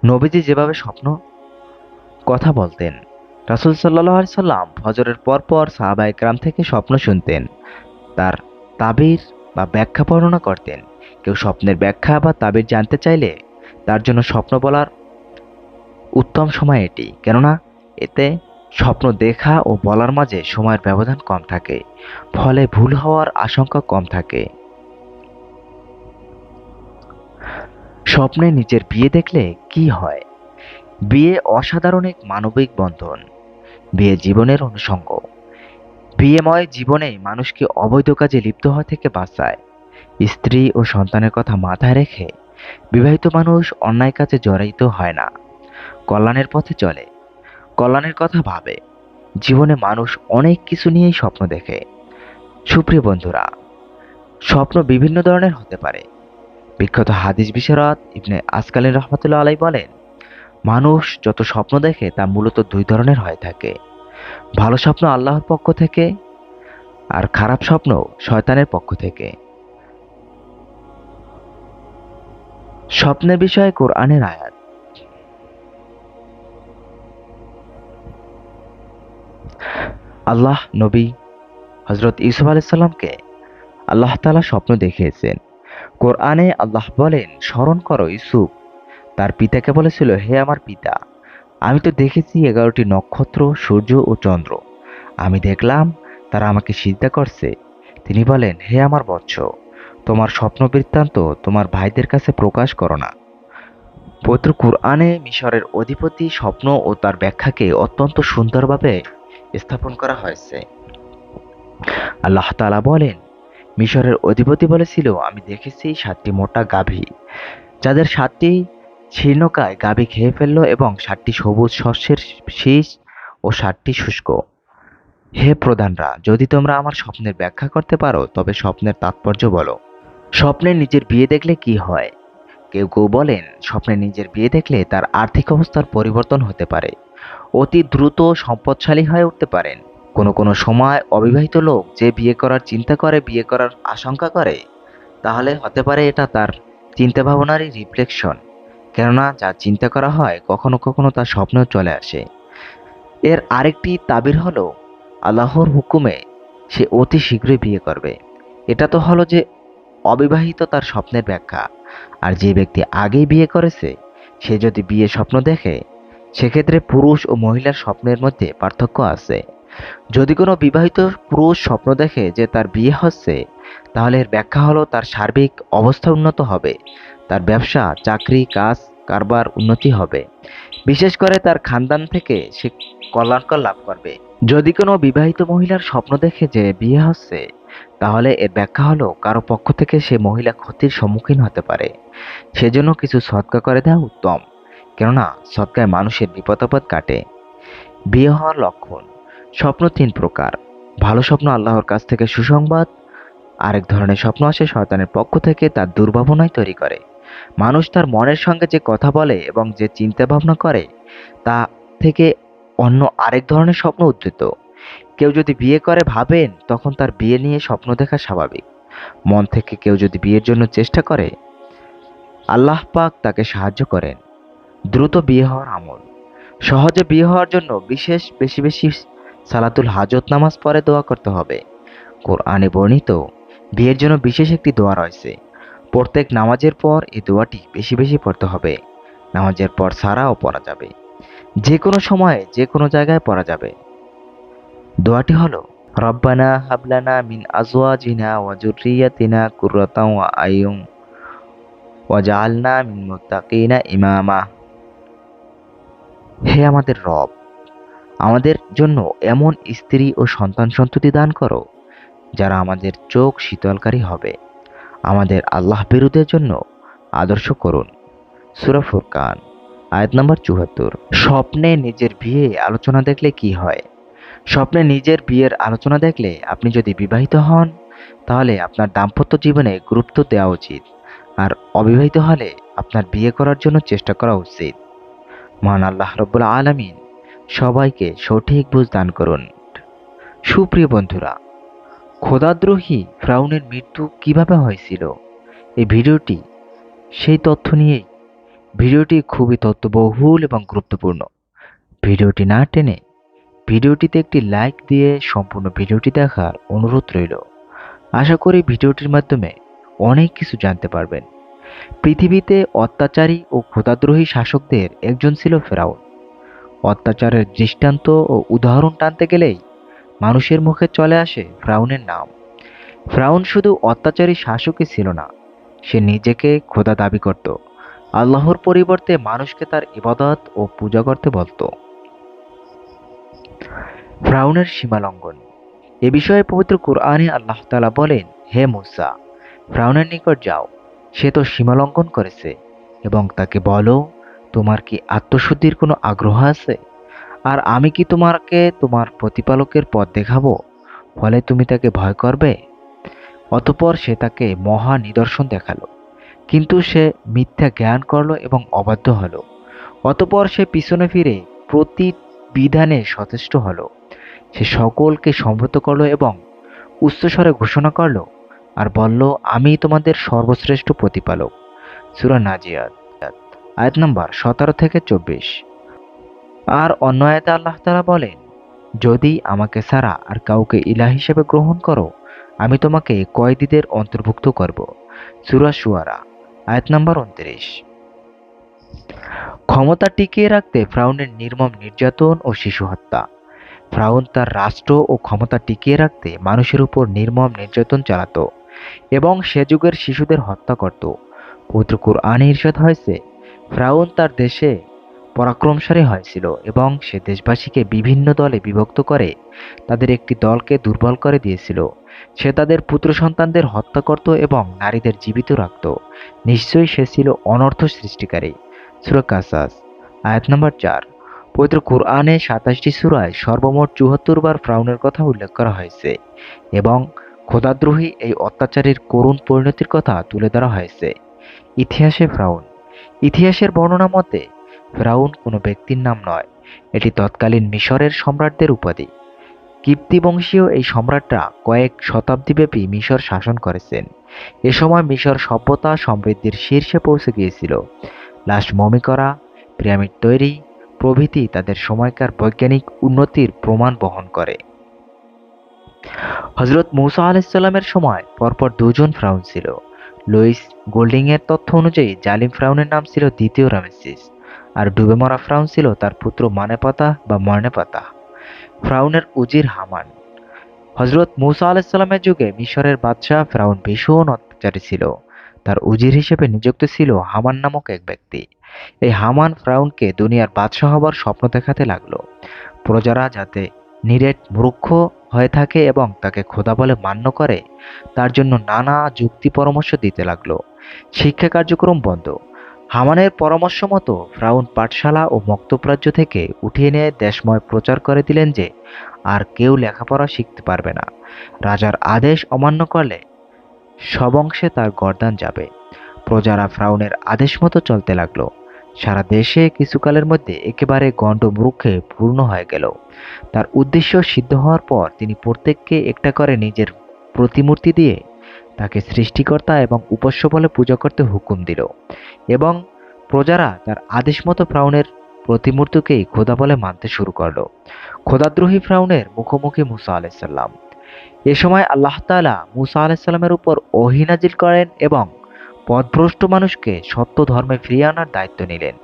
নবীজি যেভাবে স্বপ্ন কথা বলতেন, রাসূল সাল্লাল্লাহু আলাইহি সাল্লাম ফজরের পর সাহাবায়ে কেরাম থেকে স্বপ্ন শুনতেন, তার তাবির বা ব্যাখ্যা বর্ণনা করতেন। কেউ স্বপ্নের ব্যাখ্যা বা তাবির জানতে চাইলে তার জন্য স্বপ্ন বলার উত্তম সময় এটি, কেননা এতে স্বপ্ন দেখা ও বলার মাঝে সময়ের ব্যবধান কম থাকে, ফলে ভুল হওয়ার আশঙ্কা কম থাকে। স্বপ্নে নিজের বিয়ে দেখলে কি হয়? বিয়ে অসাধারণ এক মানবিক বন্ধন। বিয়ে জীবনের অনুষঙ্গ। বিয়েময় জীবনে মানুষকে অবৈধ কাজে লিপ্ত হওয়া থেকে বাঁচায়। স্ত্রী ও সন্তানের কথা মাথায় রেখে বিবাহিত মানুষ অন্যায় কাজে জড়িত হয় না, কল্যাণের পথে চলে, কল্যাণের কথা ভাবে। জীবনে মানুষ অনেক কিছু নিয়েই স্বপ্ন দেখে। সুপ্রিয় বন্ধুরা, স্বপ্ন বিভিন্ন ধরনের হতে পারে। বিখ্যাত হাদিস বিশারদ ইবনে আসকালীন রহমতুল্লাহ আলাই বলেন, মানুষ যত স্বপ্ন দেখে তা মূলত দুই ধরনের হয়ে থাকে। ভালো স্বপ্ন আল্লাহর পক্ষ থেকে, আর খারাপ স্বপ্ন শয়তানের পক্ষ থেকে। স্বপ্নের বিষয়ে কোরআনের আয়াত। আল্লাহ নবী হযরত ইউসুফ আলাইহিস সালামকে আল্লাহ তাআলা স্বপ্ন দেখিয়েছেন। কোরআনে আল্লাহ বলেন, স্মরণ করো ইউসুফ তার পিতাকে বলেছিল, হে আমার পিতা, আমি তো দেখেছি 11টি নক্ষত্র, সূর্য ও চন্দ্র। আমি দেখলাম তারা আমাকে সিজদা করছে। তিনি বলেন, হে আমার বৎস, তোমার স্বপ্ন বৃত্তান্ত তোমার ভাইদের কাছে প্রকাশ করো না। পবিত্র কুরআনে মিশরের অধিপতি স্বপ্ন ও তার ব্যাখ্যাকে অত্যন্ত সুন্দরভাবে স্থাপন করা হয়েছে। আল্লাহ তাআলা বলেন, মিশরের অধিপতি বলেছিল, আমি দেখেছি 7টি মোটা গাভী, যাদের 7টি ছিন্নকায় গাভী খেয়ে ফেলল, এবং 7টি সবুজ শস্যের শীষ ও 7টি শুষ্ক। হে প্রধানরা, যদি তোমরা আমার স্বপ্নের ব্যাখ্যা করতে পারো তবে স্বপ্নের তাৎপর্য বলো। স্বপ্নে নিজের বিয়ে দেখলে কি হয়? কেউ কেউ বলেন, স্বপ্নে নিজের বিয়ে দেখলে তার আর্থিক অবস্থার পরিবর্তন হতে পারে, অতি দ্রুত সম্পদশালী হয়ে উঠতে পারেন। কোনো কোনো সময় অবিবাহিত লোক যে বিয়ে করার চিন্তা করে, বিয়ে করার আশঙ্কা করে, তাহলে হতে পারে এটা তার চিন্তা ভাবনারই রিফ্লেকশন। কেননা যা চিন্তা করা হয় কখনো কখনো তার স্বপ্নেও চলে আসে। এর আরেকটি তাবির হলো, আল্লাহর হুকুমে সে অতি শীঘ্রই বিয়ে করবে। এটা তো হলো যে অবিবাহিত তার স্বপ্নের ব্যাখ্যা। আর যে ব্যক্তি আগেই বিয়ে করেছে, সে যদি বিয়ে স্বপ্ন দেখে, সেক্ষেত্রে পুরুষ ও মহিলার স্বপ্নের মধ্যে পার্থক্য আছে। যদি কোনো বিবাহিত পুরুষ স্বপ্ন দেখে যে তার বিয়ে হচ্ছে, তাহলে এর ব্যাখ্যা হলো তার সার্বিক অবস্থা উন্নত হবে, তার ব্যবসা, চাকরি, কাজ কারবার উন্নতি হবে, বিশেষ করে তার খানদান থেকে সে কল্যাণকর লাভ করবে। যদি কোনো বিবাহিত মহিলার স্বপ্ন দেখে যে বিয়ে হচ্ছে, তাহলে এর ব্যাখ্যা হলো কারো পক্ষ থেকে সে মহিলা ক্ষতির সম্মুখীন হতে পারে। সেজন্য কিছু সদকা করে দেওয়া উত্তম, কেননা সদকায় মানুষের বিপদ আপদ কাটে। বিয়ে হওয়ার লক্ষণ। স্বপ্ন 3 প্রকার। ভালো স্বপ্ন আল্লাহর কাছ থেকে সুসংবাদ। আরেক ধরনের স্বপ্ন আসে শয়তানের পক্ষ থেকে, তার দুর্ভাবনায় তৈরি করে। মানুষ তার মনের সঙ্গে যে কথা বলে এবং যে চিন্তা ভাবনা করে, তা থেকে অন্য আরেক ধরনের স্বপ্ন উদ্ধৃত। কেউ যদি বিয়ে করে ভাবেন, তখন তার বিয়ে নিয়ে স্বপ্ন দেখা স্বাভাবিক। মন থেকে কেউ যদি বিয়ের জন্য চেষ্টা করে, আল্লাহ পাক তাকে সাহায্য করেন। দ্রুত বিয়ে হওয়ার আমল। সহজে বিয়ে হওয়ার জন্য বেশি বেশি সালাতুল হাজত নামাজ পড়ে দোয়া করতে হবে। কোরআনে বর্ণিত বিয়ের জন্য বিশেষ একটি দোয়া রয়েছে। প্রত্যেক নামাজের পর এই দোয়াটি বেশি বেশি পড়তে হবে। নামাজের পর ছাড়াও পড়া যাবে, যে কোনো সময়ে যে কোনো জায়গায় পড়া যাবে। দোয়াটি হলো, রব্বানা হাবলানা মিন আজওয়াজিনা ওয়া যুররিয়াতিনা কুররাতা আইয়ুন ওয়াজআলনা মিন মুত্তাকিনা ইমামা। হে আমাদের রব, আমাদের জন্য এমন স্ত্রী ও সন্তান সন্ততি দান করো যারা আমাদের চোখ শীতলকারী হবে। আমাদের আল্লাহ বিরুদ্ধের জন্য আদর্শ করুন। সূরা ফুরকান আয়াত নম্বর ৭৪। স্বপ্নে নিজের বিয়ে আলোচনা দেখলে কি হয়? স্বপ্নে নিজের বিয়ের আলোচনা দেখলে আপনি যদি বিবাহিত হন তাহলে আপনার দাম্পত্য জীবনে গুরুত্ব দেওয়া উচিত, আর অবিবাহিত হলে আপনার বিয়ে করার জন্য চেষ্টা করা উচিত। মহান আল্লাহ রব্বুল আলামিন সবাইকে সঠিক বুঝ দান করুন। সুপ্রিয় বন্ধুরা, খোদাদ্রোহী ফ্রাউনের মৃত্যু কিভাবে হয়েছিল, এই ভিডিওটি সেই তথ্য নিয়েই। ভিডিওটি খুবই তথ্যবহুল এবং গুরুত্বপূর্ণ। ভিডিওটি না টেনে ভিডিওটিতে একটি লাইক দিয়ে সম্পূর্ণ ভিডিওটি দেখার অনুরোধ রইল। আশা করি ভিডিওটির মাধ্যমে অনেক কিছু জানতে পারবেন। পৃথিবীতে অত্যাচারী ও খোদাদ্রোহী শাসকদের একজন ছিল ফেরাউন। অত্যাচারের দৃষ্টান্ত ও উদাহরণ টানতে গেলেই মানুষের মুখে চলে আসে ফেরাউনের নাম। ফেরাউন শুধু অত্যাচারী শাসকই ছিল না, সে নিজেকে খোদা দাবি করত। আল্লাহর পরিবর্তে মানুষকে তার ইবাদত ও পূজা করতে বলতো। ফেরাউনের সীমালঙ্ঘন, এ বিষয়ে পবিত্র কুরআনে আল্লাহ তাআলা বলেন, হে মূসা, ফেরাউনের নিকট যাও, সে তো সীমালঙ্ঘন করেছে, এবং তাকে বলো, তোমার কি আত্মশুদ্ধির কোনো আগ্রহ আছে? আর আমি কি তোমাকে তোমার প্রতিপালকের পথ দেখাবো, ফলে তুমি তাকে ভয় করবে? অতঃপর সে তাকে মহা নিদর্শন দেখালো, কিন্তু সে মিথ্যা জ্ঞান করলো এবং অবাধ্য হলো। অতঃপর সে পিছনে ফিরে প্রতিবিধানে সচেষ্ট হলো। সে সকলকে সম্মত করলো এবং উচ্চস্বরে ঘোষণা করলো আর বলল, আমি তোমাদের সর্বশ্রেষ্ঠ প্রতিপালক। সূরা নাজিয়াত আয়াত নম্বর 17 থেকে 24। আর অন্য আয়াতে আল্লাহ তাআলা বলেন, যদি আমাকে ছাড়া আর কাউকে ইলাহ হিসেবে গ্রহণ করো, আমি তোমাকে কয়েদীদের অন্তর্ভুক্ত করব। সূরা শুআরা আয়াত নম্বর 29। ক্ষমতা টিকিয়ে রাখতে ফ্রাউনের নির্মম নির্যাতন ও শিশু হত্যা। ফ্রাউন তার রাষ্ট্র ও ক্ষমতা টিকিয়ে রাখতে মানুষের উপর নির্মম নির্যাতন চালাতো এবং সে যুগের শিশুদের হত্যা করত। পবিত্র কুরআনে ইরশাদ হয়েছে, ফ্রাউন তার দেশে পরাক্রমশালী হয়েছিল এবং সে দেশবাসীকে বিভিন্ন দলে বিভক্ত করে তাদের একটি দলকে দুর্বল করে দিয়েছিল। সে তাদের পুত্র সন্তানদের হত্যা করত এবং নারীদের জীবিত রাখত। নিশ্চয়ই সে ছিল অনর্থ সৃষ্টিকারী। সূরা কাসাস আয়াত নম্বর 4। পবিত্র কুরআনে 27টি সূরায় সর্বমোট 74 বার ফ্রাউনের কথা উল্লেখ করা হয়েছে এবং খোদাদ্রোহী এই অত্যাচারীর করুণ পরিণতির কথা তুলে ধরা হয়েছে। ইতিহাসে ফ্রাউন, ইতিহাসের বর্ণনা মতে ফেরাউন কোনো ব্যক্তির নাম নয়, এটি তৎকালীন মিশরের সম্রাটদের উপাধি। কিপ্তি বংশীয় এই সম্রাটরা কয়েক শতাব্দীব্যাপী মিশর শাসন করেছেন। এ সময় মিশর সভ্যতা সমৃদ্ধির শীর্ষে পৌঁছে গিয়েছিল। লাশ মমি করা, পিরামিড তৈরি প্রভৃতি তাদের সময়কার বৈজ্ঞানিক উন্নতির প্রমাণ বহন করে। হযরত মূসা আলাইহিসসালামের সময় পরপর দুজন ফ্রাউন ছিল। লুইস গোল্ডিং এর তথ্য অনুযায়ী জালিম ফ্রাউনের নাম ছিল দ্বিতীয় রামেসিস, আর ডুবে মরা ফ্রাউন ছিল তার পুত্র মানেপাতা বা মর্নেপাতা। ফ্রাউনের উজির হামান। হযরত মূসা আলাইহিসসালামের যুগে মিশরের বাদশাহ ফ্রাউন ভীষণ অত্যাচারী ছিল। তার উজির হিসেবে নিযুক্ত ছিল হামান নামক এক ব্যক্তি। এই হামান ফ্রাউনকে দুনিয়ার বাদশাহ হবার স্বপ্ন দেখাতে লাগলো। প্রজারা যাতে নিরেট মূর্খ হয়ে থাকে এবং তাকে খোদা বলে মান্য করে, তার জন্য নানা যুক্তি পরামর্শ দিতে লাগলো। শিক্ষা কার্যক্রম বন্ধ। হামানের পরামর্শ মতো ফ্রাউন পাঠশালা ও মক্তব রাজ্য থেকে উঠিয়ে নিয়ে দেশময় প্রচার করে দিলেন যে আর কেউ লেখাপড়া শিখতে পারবে না। রাজার আদেশ অমান্য করলে সবংশে তার গর্দান যাবে। প্রজারা ফ্রাউনের আদেশ মতো চলতে লাগলো। সারা দেশে কিছুকালের মধ্যে একেবারে গণ্ডমূর্খে পূর্ণ হয়ে গেল। তার উদ্দেশ্য সিদ্ধ হওয়ার পর তিনি প্রত্যেককে একটা করে নিজের প্রতিমূর্তি দিয়ে তাকে সৃষ্টিকর্তা এবং উপাস্য বলে পূজা করতে হুকুম দিল, এবং প্রজারা তার আদেশ মতো ফ্রাউনের প্রতিমূর্তিকেই খোদা বলে মানতে শুরু করলো। খোদাদ্রোহী ফ্রাউনের মুখোমুখি মূসা আলাইসাল্লাম। এ সময় আল্লাহ তাআলা মূসা আলাইসাল্লামের উপর ওহী নাজিল করেন এবং পথভ্রষ্ট মানুষকে সত্য ধর্মে ফিরিয়ে আনার দায়িত্ব নিলেন।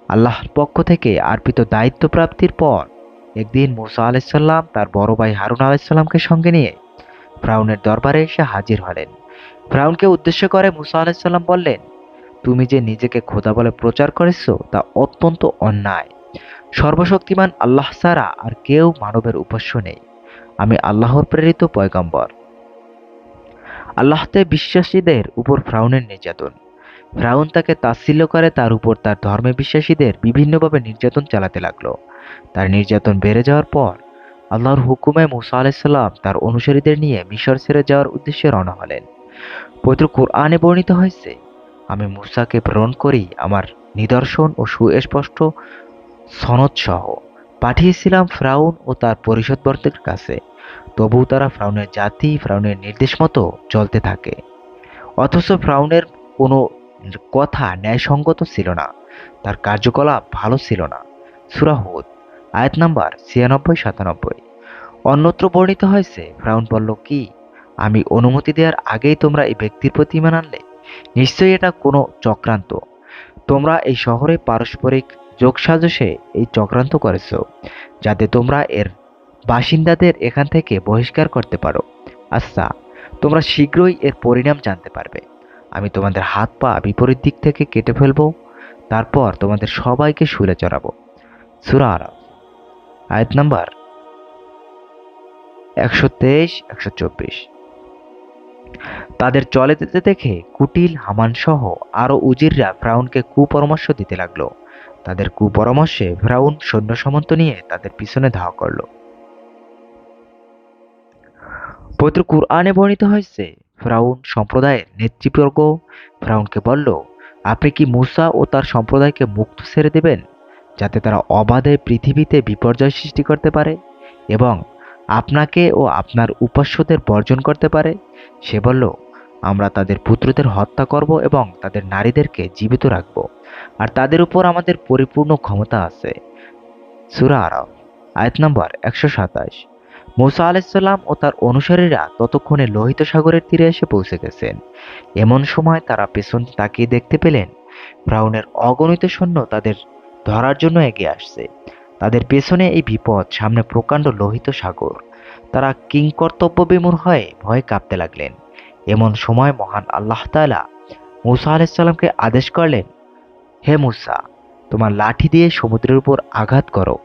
আল্লাহর পক্ষ থেকে অর্পিত দায়িত্ব প্রাপ্তির পর একদিন মূসা আলাইসাল্লাম তার বড় ভাই হারুন আলাইসাল্লামকে সঙ্গে নিয়ে ফ্রাউনের দরবারে এসে হাজির হলেন। ফ্রাউনকে উদ্দেশ্য করে মূসা আলাইসাল্লাম বললেন, তুমি যে নিজেকে খোদা বলে প্রচার করেছো তা অত্যন্ত অন্যায়। সর্বশক্তিমান আল্লাহ ছাড়া আর কেউ মানবের উপাস্য নেই। আমি আল্লাহর প্রেরিত পয়গম্বর। আল্লাহতে বিশ্বাসীদের উপর ফ্রাউনের নির্যাতন। ফ্রাউন তাকে তাচ্ছিল্য করে তার উপর তার ধর্মে বিশ্বাসীদের বিভিন্নভাবে নির্যাতন চালাতে লাগলো। তার নির্যাতন বেড়ে যাওয়ার পর আল্লাহর হুকুমে মুসা আলাইসাল্লাম তার অনুসারীদের নিয়ে মিশর ছেড়ে যাওয়ার উদ্দেশ্যে রওনা হলেন। পবিত্র কুরআনে বর্ণিত হয়েছে, আমি মুসাকে প্রেরণ করি আমার নিদর্শন ও সুস্পষ্ট সনদ সহ পাঠিয়েছিলাম ফ্রাউন ও তার পরিষদবর্গের কাছে। তবুও তারা ফ্রাউনের জাতি ফ্রাউনের নির্দেশ মতো চলতে থাকে। অথচ ফ্রাউনের কোনো কথা ন্যায়সঙ্গত ছিল না, তার কার্যকলাপ ভালো ছিল না। সূরা হুদ আয়াত নাম্বার ৯৬-৯৭। অন্যত্র বর্ণিত হয়েছে, ফ্রাউন বলল কি, আমি অনুমতি দেওয়ার আগেই তোমরা এই ব্যক্তির প্রতি ঈমান আনলে? নিশ্চয়ই এটা কোনো চক্রান্ত। তোমরা এই শহরে পারস্পরিক যোগসাজশে এই চক্রান্ত করেছো, যাতে তোমরা এর বাসিন্দাদের এখান থেকে বহিষ্কার করতে পারো। আচ্ছা, তোমরা শীঘ্রই এর পরিণাম জানতে পারবে। আমি তোমাদের হাত পা বিপরীত দিক থেকে কেটে ফেলবো, তারপর তোমাদের সবাইকে শুলে চড়াবো। সূরা আরাফ আয়াত নাম্বার ১২৩-১২৪। তাদের চলে যেতে দেখে কুটিল হামান সহ আরো উজিররা ফ্রাউনকে কুপরামর্শ দিতে লাগলো। তাদের কুপরামর্শে ফ্রাউন সৈন্য সামন্ত নিয়ে তাদের পিছনে ধাওয়া করলো। পবিত্র কুরআনে বর্ণিত হয়েছে, ফ্রাউন সম্প্রদায়ের নেতৃবর্গ ফ্রাউনকে বলল, আপনি কি মূসা ও তার সম্প্রদায়কে মুক্ত ছেড়ে দেবেন, যাতে তারা অবাধে পৃথিবীতে বিপর্যয় সৃষ্টি করতে পারে এবং আপনাকে ও আপনার উপাস্যদের বর্জন করতে পারে? সে বলল, আমরা তাদের পুত্রদের হত্যা করব এবং তাদের নারীদেরকে জীবিত রাখব, আর তাদের উপর আমাদের পরিপূর্ণ ক্ষমতা আছে। সূরা আরাফ আয়াত নম্বর ১২৭। মূসা আলাইসাল্লাম ও তার অনুসারীরা ততক্ষণে লোহিত সাগরের তীরে এসে পৌঁছে গেছেন। এমন সময় তারা পেছন তাকিয়ে দেখতে পেলেন, ফ্রাউনের অগণিত সৈন্য তাদের ধরার জন্য এগিয়ে আসছে। তাদের পেছনে এই বিপদ, সামনে প্রকাণ্ড লোহিত সাগর। তারা কিংকর্তব্য বিমূঢ় হয়ে ভয়ে কাঁপতে লাগলেন। এমন সময় মহান আল্লাহ তাআলা মূসা আলাইসাল্লামকে আদেশ করলেন, হে মূসা, তোমার লাঠি দিয়ে সমুদ্রের উপর আঘাত করো।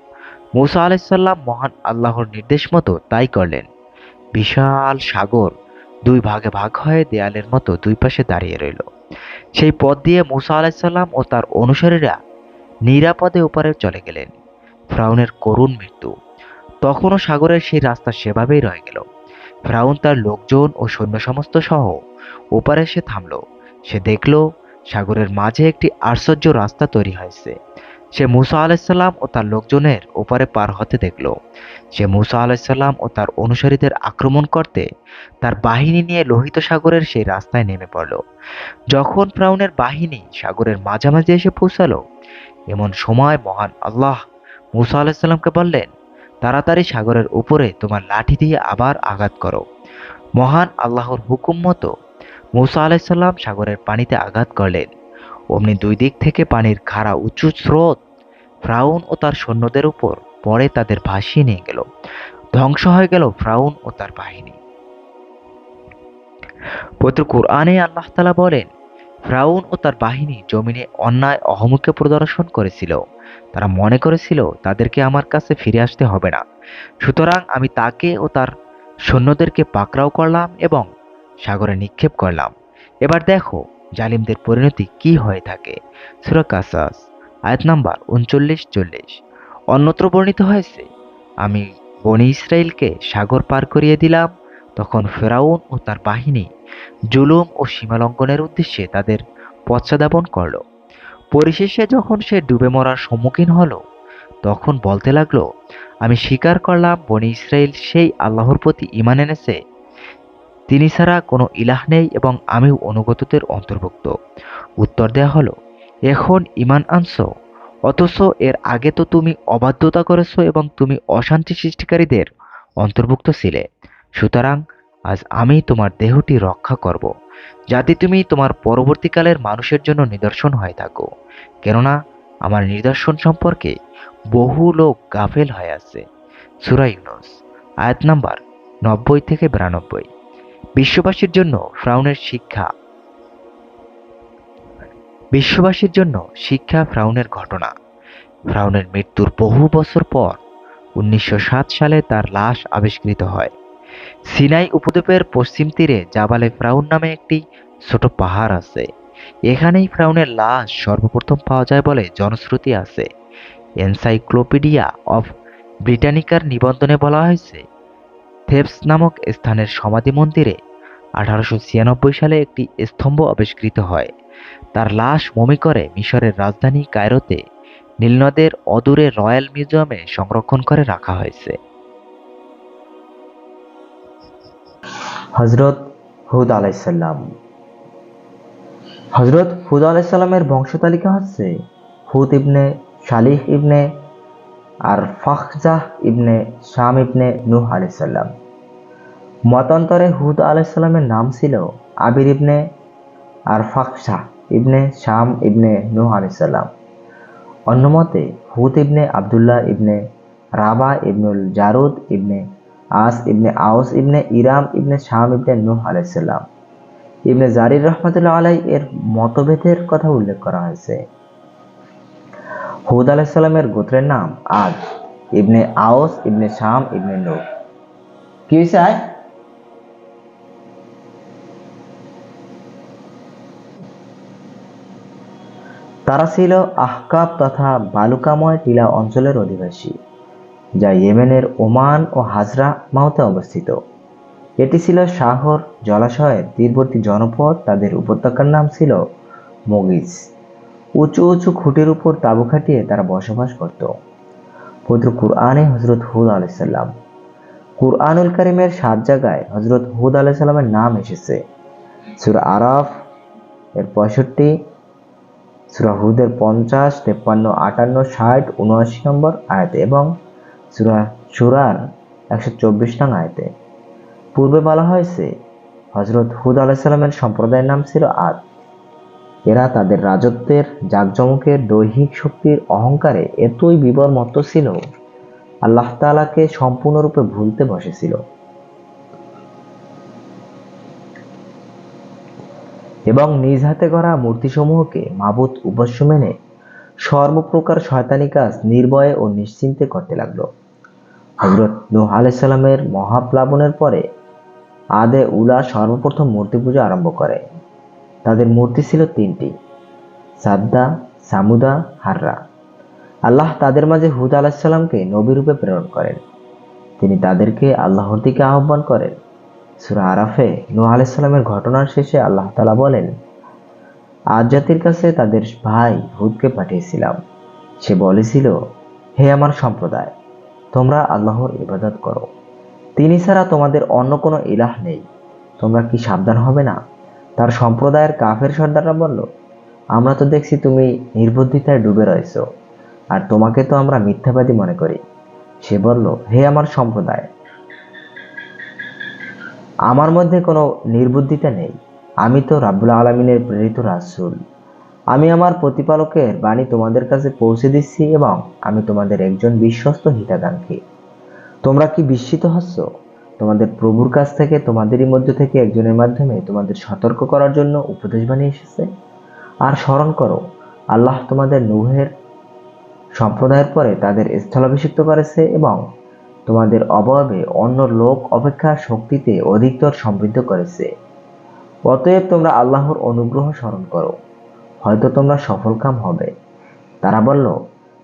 মূসা আলাইসাল্লাম মহান আল্লাহর নির্দেশ মতো তাই করলেন। বিশাল সাগর দুই ভাগে ভাগ হয়ে দেয়ালের মতো দুই পাশে দাঁড়িয়ে রইল। সেই পথ দিয়ে মূসা আলাইসাল্লাম ও তার অনুসারীরা নিরাপদে ওপারে চলে গেলেন। ফ্রাউনের করুণ মৃত্যু। তখনও সাগরের সেই রাস্তা সেভাবেই রয়ে গেল। ফ্রাউন তার লোকজন ও সৈন্য সমস্ত সহ ওপারে এসে থামল। সে দেখল সাগরের মাঝে একটি আশ্চর্য রাস্তা তৈরি হয়েছে। সে মূসা আলাইসাল্লাম ও তার লোকজনের ওপারে পার হতে দেখল। সে মূসা আলাইসাল্লাম ও তার অনুসারীদের আক্রমণ করতে তার বাহিনী নিয়ে লোহিত সাগরের সেই রাস্তায় নেমে পড়ল। যখন ফ্রাউনের বাহিনী সাগরের মাঝামাঝি এসে পৌঁছালো, এমন সময় মহান আল্লাহ মূসা আলাইসাল্লামকে বললেন, তাড়াতাড়ি সাগরের উপরে তোমার লাঠি দিয়ে আবার আঘাত করো। মহান আল্লাহর হুকুম মতো মূসা আলাইসাল্লাম সাগরের পানিতে আঘাত করলেন। অমনি দুই দিক থেকে পানির খাড়া উঁচু স্রোত ফ্রাউন ও তার সৈন্যদের উপর পড়ে তাদের ভাসিয়ে নিয়ে গেল। ধ্বংস হয়ে গেল ফ্রাউন ও তার বাহিনী। পবিত্র কুরআনে আল্লাহ তাআলা বলেন, ফ্রাউন ও তার বাহিনী জমিনে অন্যায় অহমকে প্রদর্শন করেছিল। তারা মনে করেছিল তাদেরকে আমার কাছে ফিরে আসতে হবে না, সুতরাং আমি তাকে ও তার সৈন্যদেরকে পাকড়াও করলাম এবং সাগরে নিক্ষেপ করলাম। এবার দেখো জালিমদের পরিণতি কি হয়ে থাকে। সূরা কাসাস আয়াত নাম্বার ৩৯-৪০। অন্যত্র বর্ণিত হয়েছে, আমি বনি ইসরাইলকে সাগর পার করিয়ে দিলাম। তখন ফেরাউন ও তার বাহিনী জুলুম ও সীমালঙ্ঘনের উদ্দেশ্যে তাদের পশ্চাদাপন করল। পরিশেষে যখন সে ডুবে মরার সম্মুখীন হলো, তখন বলতে লাগলো, আমি স্বীকার করলাম বনি ইসরাইল সেই আল্লাহর প্রতি ঈমান এনেছে, তিনি ছাড়া কোনো ইলাহ নেই এবং আমিও অনুগতদের অন্তর্ভুক্ত। উত্তর দেয়া হলো, এখন ঈমান আনছো, অথচ এর আগে তো তুমি অবাধ্যতা করেছো এবং তুমি অশান্তি সৃষ্টিকারীদের অন্তর্ভুক্ত ছিলে। সুতরাং আজ আমি তোমার দেহটি রক্ষা করব, যাতে তুমি তোমার পরবর্তীকালের মানুষের জন্য নিদর্শন হয়ে থাকো, কেননা আমার নিদর্শন সম্পর্কে বহু লোক গাফেল হয়ে আছে। সূরা ইউনূস আয়াত নাম্বার ৯০-৯২। বিশ্ববাসীর জন্য ফ্রাউনের শিক্ষা। বিশ্ববাসীর জন্য শিক্ষা ফ্রাউনের ঘটনা। ফ্রাউনের মৃত্যুর বহু বছর পর 1907 সালে তার লাশ আবিষ্কৃত হয়। সিনাই উপদ্বীপের পশ্চিম তীরে জাবালে ফ্রাউন নামে একটি ছোট পাহাড় আছে। এখানেই ফ্রাউনের লাশ সর্বপ্রথম পাওয়া যায় বলে জনশ্রুতি আছে। এনসাইক্লোপিডিয়া অফ ব্রিটানিকার নিবন্ধনে বলা হয়েছে, থেবস নামক স্থানের সমাধি মন্দিরে 1896 সালে একটি স্তম্ভ আবিষ্কৃত হয়। তার লাশ মমি করে মিশরের রাজধানী কায়রোতে নীলনদের অদূরে রয়্যাল মিউজিয়ামে সংরক্ষণ করে রাখা হয়েছে। হজরত হুদ আলাইসাল্লাম। হজরত হুদ আলাইসাল্লামের বংশতালিকা হচ্ছে হুদ ইবনে সালিহ ইবনে আর ফাখজাহ ইবনে শাম ইবনে নূহ আলাইসাল্লাম। মতান্তরে হুদ আলাইসাল্লামের নাম ছিল আবির ইবনে আর ফাখশাহ ইবনে শাম ইবনে নূহ আলাইসাল্লাম। অন্যমতে হুদ ইবনে আবদুল্লাহ ইবনে রাবা ইবনুল জারুদ ইবনে আস ইবনে আউস ইবনে ইরাম ইবনে শাম ইবনে নূহ আলাইসাল্লাম। ইবনে জারির রহমতুল্লাহ আলাই এর মতভেদের কথা উল্লেখ করা হয়েছে। হুদ আলাইসাল্লামের গোত্রের নাম আদ ইবনে আউস ইবনে শাম ইবনে নূহ। কি হয়েছে? তারা ছিল আহকাব তথা বালুকাময় টিলা অঞ্চলের অধিবাসী, যা ইয়েমেনের ওমান ও হাজরা মাউতে অবস্থিত। এটি ছিল শাহর জলাশয়ের তীরবর্তী জনপদ। তাদের উপত্যকার নাম ছিল মগিজ। উঁচু উঁচু খুঁটির উপর তাঁবু খাটিয়ে তারা বসবাস করত। পবিত্র কুরআনে হজরত হুদ আলাইসাল্লাম। কুরআনুল কারিমের 7 জায়গায় হজরত হুদ আলাইসাল্লামের নাম এসেছে। সূরা আরাফ এর 65, সূরা হুদের 50, 53, 58, 60, 79 নম্বর আয়াতে এবং সূরা শুরার 124 নং আয়াতে। পূর্বে বলা হয়েছে হজরত হুদ আলাইসাল্লামের সম্প্রদায়ের নাম ছিল আদ। এরা তাদের রাজত্বের জাঁকজমকের দৈহিক শক্তির অহংকারে এতই বিবর্মত্ত ছিল, আল্লাহ তাআলাকে সম্পূর্ণরূপে ভুলতে বসেছিল এবং নিজ হাতে গড়া মূর্তিসমূহকে মাবুদ উপাস্য মেনে সর্বপ্রকার শয়তানি কাজ নির্ভয়ে ও নিশ্চিন্তে করতে লাগলো। হযরত নূহ আলাইহিস সালামের মহাপ্লাবনের পরে আদে উলা সর্বপ্রথম মূর্তি পূজা আরম্ভ করে। তাদের মূর্তি ছিল 3টি: সাদ্দা, সামুদা, হাররা। আল্লাহ তাদের মাঝে হুদ আলাইহিস সালামকে নবী রূপে প্রেরণ করেন। তিনি তাদেরকে আল্লাহর দিকে আহ্বান করেন। সূরা আরাফে নূহ আলাইহিস সালামের ঘটনার শেষে আল্লাহ তাআলা বলেন, আদ জাতির কাছে তাদের ভাই হুদকে পাঠিয়েছিলাম। সে বলেছিল, হে আমার সম্প্রদায়, তোমরা আল্লাহর ইবাদত করো, তিনি ছাড়া তোমাদের অন্য কোনো ইলাহ নেই। তোমরা কি সাবধান হবে না? তার সম্প্রদায়ের কাফের সর্দাররা বলল, আমরা তো দেখছি তুমি নির্বুদ্ধিতায় ডুবে রয়েছো, আর তোমাকে তো আমরা মিথ্যাবাদী মনে করি। সে বলল, হে আমার সম্প্রদায়, আমার মধ্যে কোনো নির্বুদ্ধিতা নেই। আমি তো রাব্বুল আলামিনের প্রেরিত রাসূল। আমি আমার প্রতিপালকের বাণী তোমাদের কাছে পৌঁছে দিচ্ছি এবং আমি তোমাদের একজন বিশ্বস্ত হিতাকাঙ্ক্ষী। তোমরা কি বিস্মিত হচ্ছ? তোমাদের প্রভুর কাছ থেকে তোমাদেরই মধ্য থেকে একজনের মাধ্যমে তোমাদের সতর্ক করার জন্য উপদেশ বানিয়ে এসেছে। আর স্মরণ করো, আল্লাহ তোমাদের নূহের সম্প্রদায়ের পরে তাদের স্থলাভিষিক্ত করেছে এবং তোমাদের অবয়বে অন্য লোক অপেক্ষা শক্তিতে অধিকতর সমৃদ্ধ করেছে। অতএব তোমরা আল্লাহর অনুগ্রহ স্মরণ করো, হয়তো তোমরা সফলকাম হবে। তারা বলল,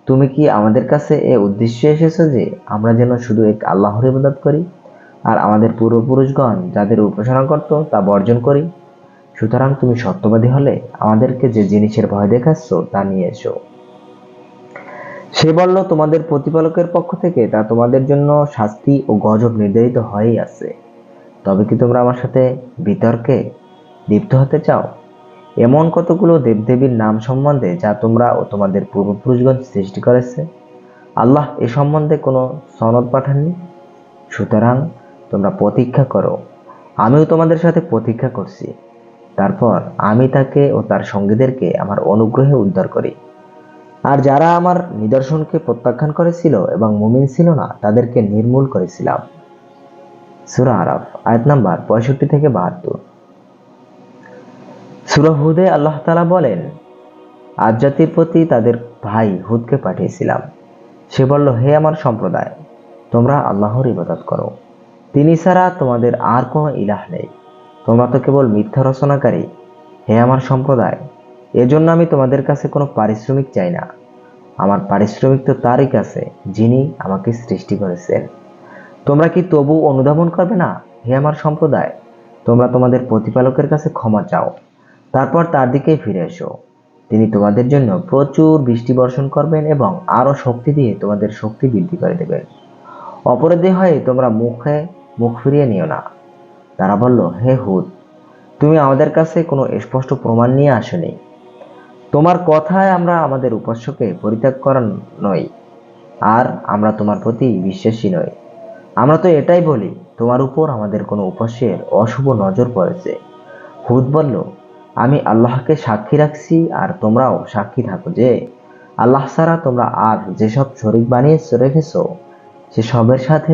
তুমি কি আমাদের কাছে এ উদ্দেশ্যে এসেছো যে আমরা যেন শুধু এক আল্লাহর ইবাদত করি আর আমাদের পূর্বপুরুষগণ যাদের উপাসনা করত তা বর্জন করি? সুতরাং তুমি সত্যবাদী হলে আমাদেরকে যে জিনিসের ভয় দেখাচ্ছ তা নিয়ে এসো। সে বলল, তোমাদের প্রতিপালকের পক্ষ থেকে তা তোমাদের জন্য শাস্তি ও গজব নির্ধারিত হয়েই আছে। তবে কি তোমরা আমার সাথে বিতর্কে লিপ্ত হতে চাও? এমন কতগুলো দেবদেবীর নাম সম্বন্ধে যা তোমরা ও তোমাদের পূর্বপুরুষগণ সৃষ্টি করেছে, আল্লাহ এ সম্বন্ধে কোনো সনদ পাঠাননি। সুতরাং তোমরা প্রতীক্ষা করো, আমিও তোমাদের সাথে প্রতীক্ষা করছি। তারপর আমি তাকে ও তার সঙ্গীদেরকে আমার অনুগ্রহে উদ্ধার করি। আর যারা আমার নিদর্শনকে প্রত্যাখ্যান করেছিল এবং মুমিন ছিল না, তাদেরকে নির্মূল করেছিলাম। সূরা আরাফ আয়াত নাম্বার 65 থেকে 72। সূরা হুদে আল্লাহ তাআলা বলেন, আদ জাতির প্রতি তাদের ভাই হুদকে পাঠিয়েছিলাম। সে বলল, হে আমার সম্প্রদায়, তোমরা আল্লাহর ইবাদত করো। তিনি ছাড়া তোমাদের আর কোনো ইলাহ নেই। তোমরা তো কেবল মিথ্যা রচনাকারী। হে আমার সম্প্রদায়, এজন্য আমি তোমাদের কাছে কোনো পারিশ্রমিক চাই না। আমার পারিশ্রমিক তো তারই কাছে যিনি আমাকে সৃষ্টি করেছেন। তোমরা কি তবু অনুধাবন করবে না? হে আমার সম্প্রদায়, তোমরা তোমাদের প্রতিপালকের কাছে ক্ষমা চাও, তারপর তার দিকেই ফিরে এসো। তিনি তোমাদের জন্য প্রচুর বৃষ্টি বর্ষণ করবেন এবং আরো শক্তি দিয়ে তোমাদের শক্তি বৃদ্ধি করে দেবেন। অপরাধী হয়ে তোমরা মুখ ফিরিয়ে নিও না। তারা বলল, হে হুদ, তুমি আমাদের কাছে কোনো স্পষ্ট প্রমাণ নিয়ে আসনি। তোমার কথায় আমরা আমাদের উপাস্যকে পরিত্যাগ করার নই, আর আমরা তোমার প্রতি বিশ্বাসী নই। আমরা তো এটাই বলি, তোমার উপর আমাদের কোনো উপাস্যের অশুভ নজর পড়েছে। হুদ বলল, আমি আল্লাহকে সাক্ষী রাখছি আর তোমরাও সাক্ষী থাকো যে আল্লাহ ছাড়া তোমরা আর যেসব শরীক বানিয়ে রেখেছো সেসবের সাথে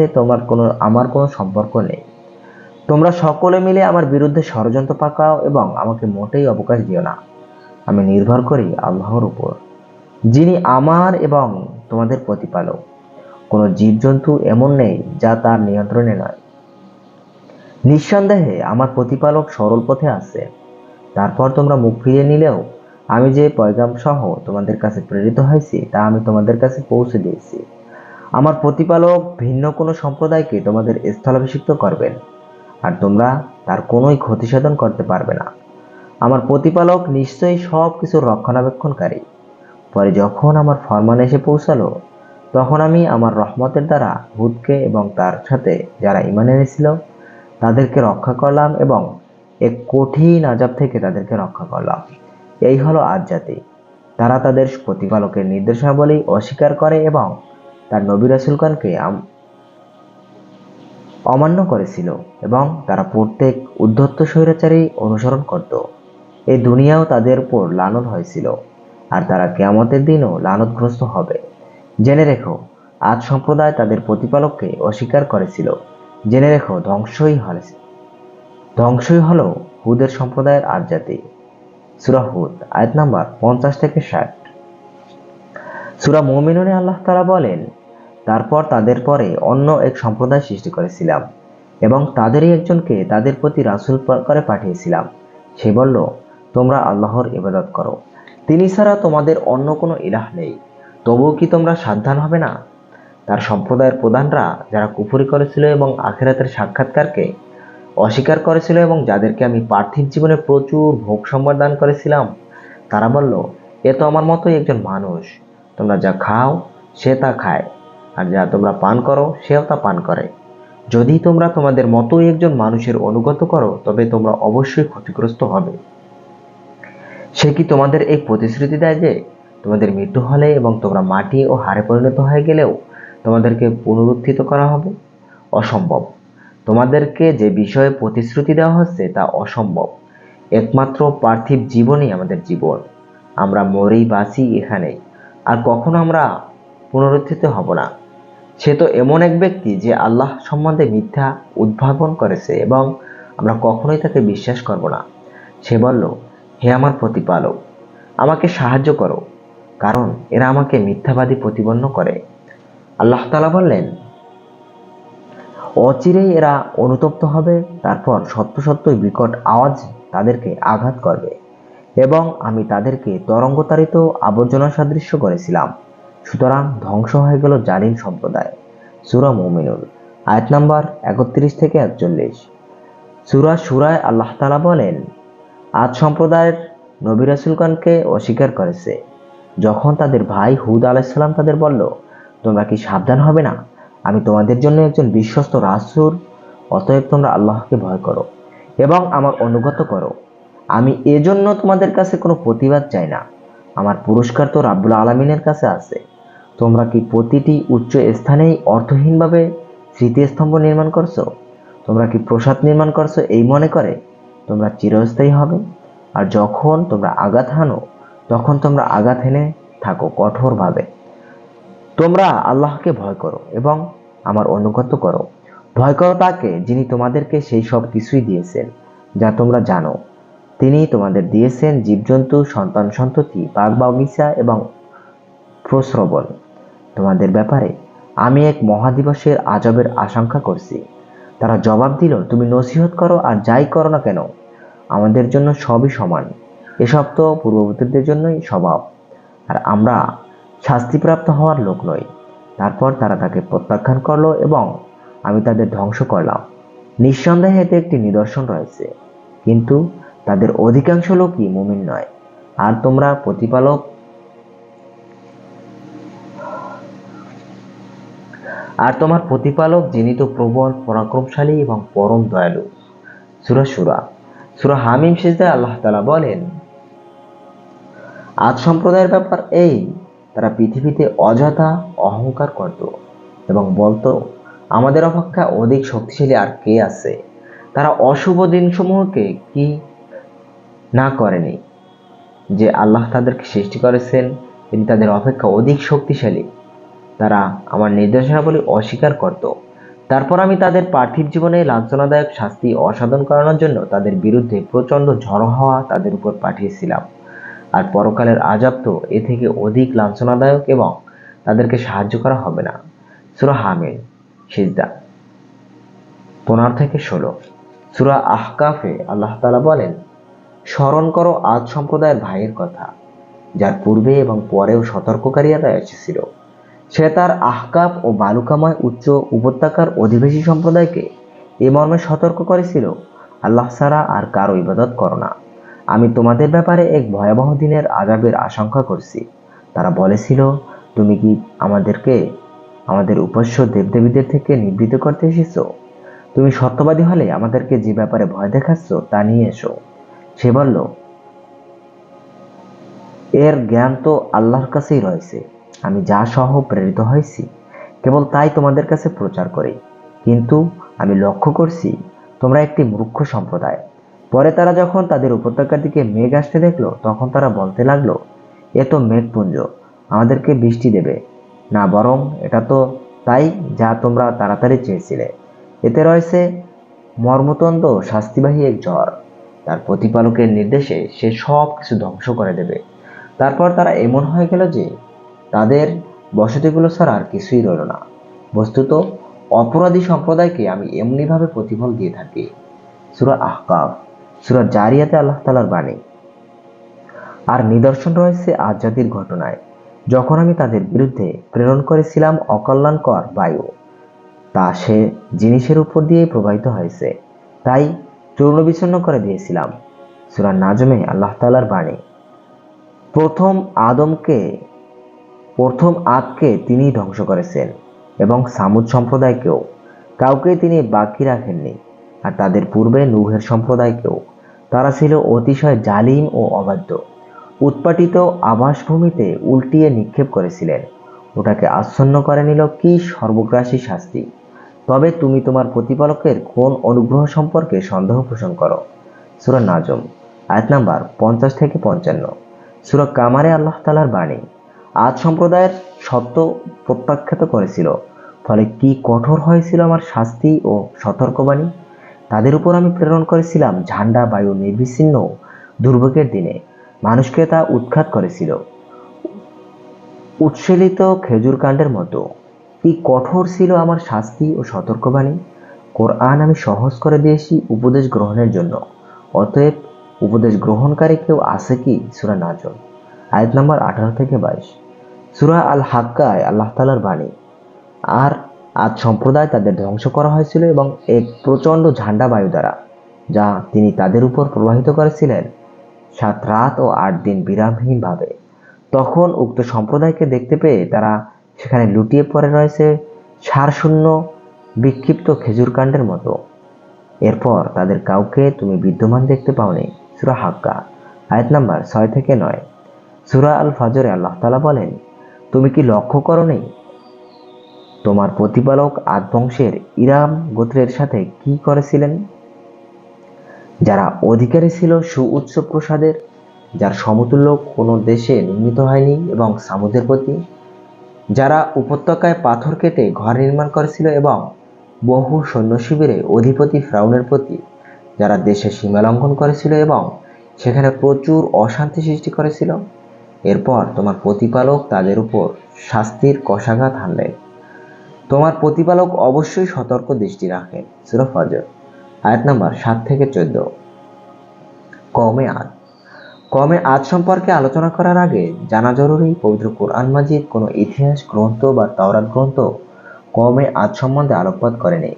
আমার কোনো সম্পর্ক নেই। তোমরা সকলে মিলে আমার বিরুদ্ধে ষড়যন্ত্র পাকাও এবং আমাকে মোটেই অবকাশ দিও না। আমি নির্ভর করি আল্লাহর উপর, যিনি আমার এবং তোমাদের প্রতিপালক। কোনো জীবজন্তু এমন নেই যা তার নিয়ন্ত্রণে নয়। নিঃসন্দেহে আমার প্রতিপালক সরল পথে আছে। তারপর তোমরা মুখ ফিরিয়ে নিলেও আমি যে পয়গাম সহ তোমাদের কাছে প্রেরিত হয়েছি তা আমি তোমাদের কাছে পৌঁছে দিয়েছি। আমার প্রতিপালক ভিন্ন কোনো সম্প্রদায়কে তোমাদের স্থলাভিষিক্ত করবেন, আর তোমরা তার কোনোই ক্ষতিসাধন করতে পারবে না। আমার প্রতিপালক নিশ্চয়ই সব কিছুর রক্ষণাবেক্ষণকারী। পরে যখন আমার ফরমান এসে পৌঁছালো, তখন আমি আমার রহমতের দ্বারা হুদকে এবং তার সাথে যারা ঈমান এনেছিল তাদেরকে রক্ষা করলাম এবং এক কঠিন আযাব থেকে তাদেরকে রক্ষা করলাম। এই হলো আদ জাতি। তারা তাদের প্রতিপালকের নির্দেশাবলী অস্বীকার করে এবং তার নবী রাসূলগণকে অমান্য করেছিল এবং তারা প্রত্যেক উদ্ধত স্বৈরাচারী অনুসরণ করত। এই দুনিয়াও তাদের উপর লানত হয়েছিল, আর তারা কিয়ামতের দিনও লানতগ্রস্ত হবে। জেনে রেখো, আদ সম্প্রদায় তাদের প্রতিপালককে অস্বীকার করেছিল। জেনে রেখো, ধ্বংসই হলো হুদের সম্প্রদায়ের আদ জাতি। সূরা হুদ আয়াত নাম্বার 50 থেকে 60। সূরা মুমিনুনে আল্লাহ তাআলা বলেন, তারপর তাদের পরে অন্য এক সম্প্রদায় সৃষ্টি করেছিলাম এবং তাদেরই একজনকে তাদের প্রতি রাসূল করে পাঠিয়েছিলাম। সে বলল, তোমরা আল্লাহর ইবাদত করো, তিনি ছাড়া তোমাদের অন্য কোনো ইলাহ নেই। তবুও কি তোমরা সাবধান হবে না? তার সম্প্রদায়ের প্রধানরা যারা কুফরি করেছিল এবং আখিরাতের সাক্ষাৎকারকে অস্বীকার করেছিল এবং যাদেরকে আমি পার্থিব জীবনে প্রচুর ভোগ সম্পদ দান করেছিলাম, তারা বলল, এ তো আমার মতোই একজন মানুষ। তোমরা যা খাও সে তা খায়, আর যা তোমরা পান করো সেও তা পান করে। যদি তোমরা তোমাদের মতোই একজন মানুষের অনুগত করো তবে তোমরা অবশ্যই ক্ষতিগ্রস্ত হবে। সে কি তোমাদের এই প্রতিশ্রুতি দেয় যে তোমাদের মৃত্যু হলে এবং তোমরা মাটি ও হাড়ে পরিণত হয়ে গেলেও তোমাদেরকে পুনরুত্থিত করা হবে? অসম্ভব। তোমাদেরকে যে বিষয়ে প্রতিশ্রুতি দেওয়া হচ্ছে তা অসম্ভব। একমাত্র পার্থিব জীবনই আমাদের জীবন। আমরা মরেই বাঁচি এখানেই, আর কখনো আমরা পুনরুত্থিত হব না। সে তো এমন এক ব্যক্তি যে আল্লাহ সম্বন্ধে মিথ্যা উদ্ভাবন করেছে এবং আমরা কখনোই তাকে বিশ্বাস করব না। সে বলল, হে আমার প্রতিপালক, আমাকে সাহায্য করো, কারণ এরা আমাকে মিথ্যাবাদী প্রতিপন্ন করে। আল্লাহ তাআলা বললেন, অচিরেই এরা অনুতপ্ত হবে, তারপর সত্য সত্যই বিকট আওয়াজ তাদেরকে আঘাত করবে এবং আমি তাদেরকে তরঙ্গতাড়িত আবর্জনা সাদৃশ্য করেছিলাম। সুতরাং ধ্বংস হয়ে গেল জালিম সম্প্রদায়। সূরা মুমিনুন আয়াত নাম্বার 31 থেকে 41। সূরা সূরায় আল্লাহ তাআলা বলেন, আদ সম্প্রদায়ের নবী রাসূলগণকে অস্বীকার করেছে যখন তাদের ভাই হুদ আলাইহিস সালাম তাদের বলল, তোমরা কি সাবধান হবে না? আমি তোমাদের জন্য একজন বিশ্বস্ত রাসূল, অতএব তোমরা আল্লাহকে ভয় করো এবং আমার অনুগত করো। আমি এজন্য তোমাদের কাছে কোনো প্রতিবাদ চাই না। আমার পুরস্কার তো রাব্বুল আলামিনের কাছে আছে। তোমরা কি প্রতিটি উচ্চ স্থানেই অর্থহীনভাবে স্মৃতিস্তম্ভ নির্মাণ করছো? তোমরা কি প্রাসাদ নির্মাণ করছো এই মনে করে তোমরা চিরস্থায়ী হবে? আর যখন তোমরা আঘাত হানো তখন তোমরা আঘাত হেনে থাকো কঠোরভাবে। তোমরা আল্লাহকে ভয় করো এবং আমার অনুগত করো। ভয় করো তাকে যিনি তোমাদেরকে সেই সব কিছুই দিয়েছেন যা তোমরা জানো। তিনি তোমাদের দিয়েছেন জীবজন্তু, সন্তান সন্ততি, বাগ বাগিচা এবং প্রশ্রবণ। তোমাদের ব্যাপারে আমি এক মহাদিবসের আযাবের আশঙ্কা করছি। তারা জবাব দিল, তুমি নসিহত করো আর যাই করো না কেন, আমাদের জন্য সবই সমান। এসব তো পূর্ববর্তীদের জন্যই স্বভাব, আর আমরা শাস্তিপ্রাপ্ত হওয়ার লোক নই। তারপর তারা তাকে প্রত্যাখ্যান করলো এবং আমি তাদের ধ্বংস করলাম। নিঃসন্দেহে এতে একটি নিদর্শন রয়েছে, কিন্তু তাদের অধিকাংশ লোকই মুমিন নয়। আর তোমার প্রতিপালক যিনি তো প্রবল পরাক্রমশালী এবং পরম দয়ালু। সূরা সূরা সূরা হামিম সিজদায় আল্লাহ তাআলা বলেন, আদ সম্প্রদায়ের ব্যাপার এই, তারা পৃথিবীতে অযথা অহংকার করত এবং বলতো, আমাদের অপেক্ষা অধিক শক্তিশালী আর কে আছে। তারা অশুভ দিনসমূহকে কি না করেনি যে আল্লাহ তাদেরকে সৃষ্টি করেছেন, তিনি তাদের অপেক্ষা অধিক শক্তিশালী। তারা আমার নির্দেশনাবলী অস্বীকার করত। তারপর আমি তাদের পার্থিব জীবনে লাঞ্ছনাদায়ক শাস্তি অসাধন করানোর জন্য তাদের বিরুদ্ধে প্রচণ্ড ঝড়ো হাওয়া তাদের উপর পাঠিয়েছিলাম। আর পরকালের আযাব তো এ থেকে অধিক লাঞ্ছনাদায়ক এবং তাদেরকে সাহায্য করা হবে না। সূরা হামিম সিজদা 15-16। সূরা আহকাফে আল্লাহ তাআলা বলেন, স্মরণ করো আদ সম্প্রদায়ের ভাইয়ের কথা, যার পূর্বে এবং পরেও সতর্ককারীরা এসেছিল। সে তার আহকাফ ও বালুকাময় উচ্চ উপত্যকার অধিবাসী সম্প্রদায়কে এ মর্মে সতর্ক করেছিল, আল্লাহ ছাড়া আর কারো ইবাদত করো না। আমি তোমাদের ব্যাপারে এক ভয়াবহ দিনের আযাবের আশঙ্কা করছি। তারা বলেছিল, তুমি কি আমাদেরকে আমাদের উপাস্য দেবদেবীদের থেকে নিবৃত্ত করতে এসেছো? তুমি সত্যবাদী হলে আমাদেরকে যে ব্যাপারে ভয় দেখাচ্ছ তা নিয়ে এসো। সে বলল, এর জ্ঞান তো আল্লাহর কাছেই রয়েছে। আমি যা সহ প্রেরিত হয়েছি কেবল তাই তোমাদের কাছে প্রচার করি, কিন্তু আমি লক্ষ্য করছি তোমরা একটি মূর্খ সম্প্রদায়। পরে তারা যখন তাদের উপত্যকার দিকে মেঘ আসতে দেখলো, তখন তারা বলতে লাগলো, এ তো মেঘপুঞ্জ, আমাদেরকে বৃষ্টি দেবে না, বরং এটা তো তাই যা তোমরা তাড়াতাড়ি চেয়েছিলে। এতে রয়েছে মর্মতন্দ শাস্তিবাহী এক ঝড়। তার প্রতিপালকের নির্দেশে সে সব কিছু ধ্বংস করে দেবে। তারপর তারা এমন হয়ে গেল যে তাদের বসতিগুলো ছাড়া আর কিছুই রইল না। বস্তুত অপরাধী সম্প্রদায়কে আমি এমনিভাবে প্রতিফল দিয়ে থাকি। সূরা আহকাফ। সূরা জারিয়াতে আল্লাহ তাআলার বাণী। আর নিদর্শন রয়েছে আদ জাতির ঘটনায়, যখন আমি তাদের বিরুদ্ধে প্রেরণ করেছিলাম অকল্যাণকর বায়ু, তা সে জিনিসের উপর দিয়েই প্রবাহিত হয়েছে, তাই চূর্ণ বিচ্ছিন্ন করে দিয়েছিলাম। সূরা নাজমে আল্লাহ তাআলার বাণী। প্রথম আদকে তিনি ধ্বংস করেছেন এবং সামুদ সম্প্রদায়কেও কাউকে তিনি বাকি রাখেননি। আর তাদের পূর্বে নূহের সম্প্রদায়কেও। তারা ছিল অতিশয় জালিম ও অবাধ্য। উৎপাটিত আবাসভূমিতে উল্টিয়ে নিক্ষেপ করেছিলেন, ওটাকে আচ্ছন্ন করে নিল কি সর্বগ্রাসী শাস্তি। তবে তুমি তোমার প্রতিপালকের কোন অনুগ্রহ সম্পর্কে সন্দেহ পোষণ করো? সূরা নাজম আয়াত নাম্বার 50-55। সূরা কামারে আল্লাহ তাআলার বাণী। আদ সম্প্রদায়ের সত্য প্রত্যাখ্যাত করেছিল, ফলে কি কঠোর হয়েছিল আমার শাস্তি ও সতর্কবাণী। তাদের উপর আমি প্রেরণ করেছিলাম ঝান্ডা বায়ু নির্বিচ্ছিন্ন দুর্ভোগের দিনে। মানুষকে তা উৎখাত করেছিল উৎসেলিত খেজুর কাণ্ডের মতো। কি কঠোর ছিল আমার শাস্তি ও সতর্কবাণী। কোরআন আমি সহজ করে দিয়েছি উপদেশ গ্রহণের জন্য, অতএব উপদেশ গ্রহণকারী কেউ আছে কি? সূরা নাজম আয়াত নাম্বার 18-22। সূরা আল হাক্কায় আল্লাহ তাআলার বাণী। আর আদ সম্প্রদায় তাদের ধ্বংস করা হয়েছিল এবং এক প্রচণ্ড ঝান্ডা বায়ু দ্বারা, যা তিনি তাদের উপর প্রবাহিত করেছিলেন 7 রাত ও 8 দিন বিরামহীনভাবে। তখন উক্ত সম্প্রদায়কে দেখতে পেয়ে তারা সেখানে লুটিয়ে পড়ে রয়েছে সারশূন্য বিক্ষিপ্ত খেজুর কাণ্ডের মতো। এরপর তাদের কাউকে তুমি বিদ্যমান দেখতে পাওনি। সূরা হাক্কা আয়াত নাম্বার 6-9। সূরা আল ফাজরে আল্লাহ তাআলা বলেন, তুমি কি লক্ষ্য করোনি তোমার প্রতিপালক আদ বংশের ইরাম গোত্রের সাথে কি করেছিলেন, যারা অধিকারী ছিল সুউচ্চ প্রসাদের, যার সমতুল্য কোনো দেশে নির্মিত হয়নি, এবং সামুদের প্রতি, যারা উপত্যকায় পাথর কেটে ঘর নির্মাণ করেছিল এবং বহু সৈন্য শিবিরে অধিপতি ফিরআউনের প্রতি, যারা দেশে সীমা লঙ্ঘন করেছিল এবং সেখানে প্রচুর অশান্তি সৃষ্টি করেছিল। এরপর তোমার প্রতিপালক তাদের উপর শাস্তির কষাঘাত হানলেন। তোমার প্রতিপালক অবশ্যই সতর্ক দৃষ্টি রাখেন। সূরা ফজর আয়াত নাম্বার 7 থেকে 14। কওমে আদ। কওমে আদ সম্পর্কে আলোচনা করার আগে জানা জরুরি, পবিত্র কোরআন মাজিদ কোনো ইতিহাস গ্রন্থ বা তাওরাত গ্রন্থ কওমে আদ সম্বন্ধে আলোকপাত করেনি।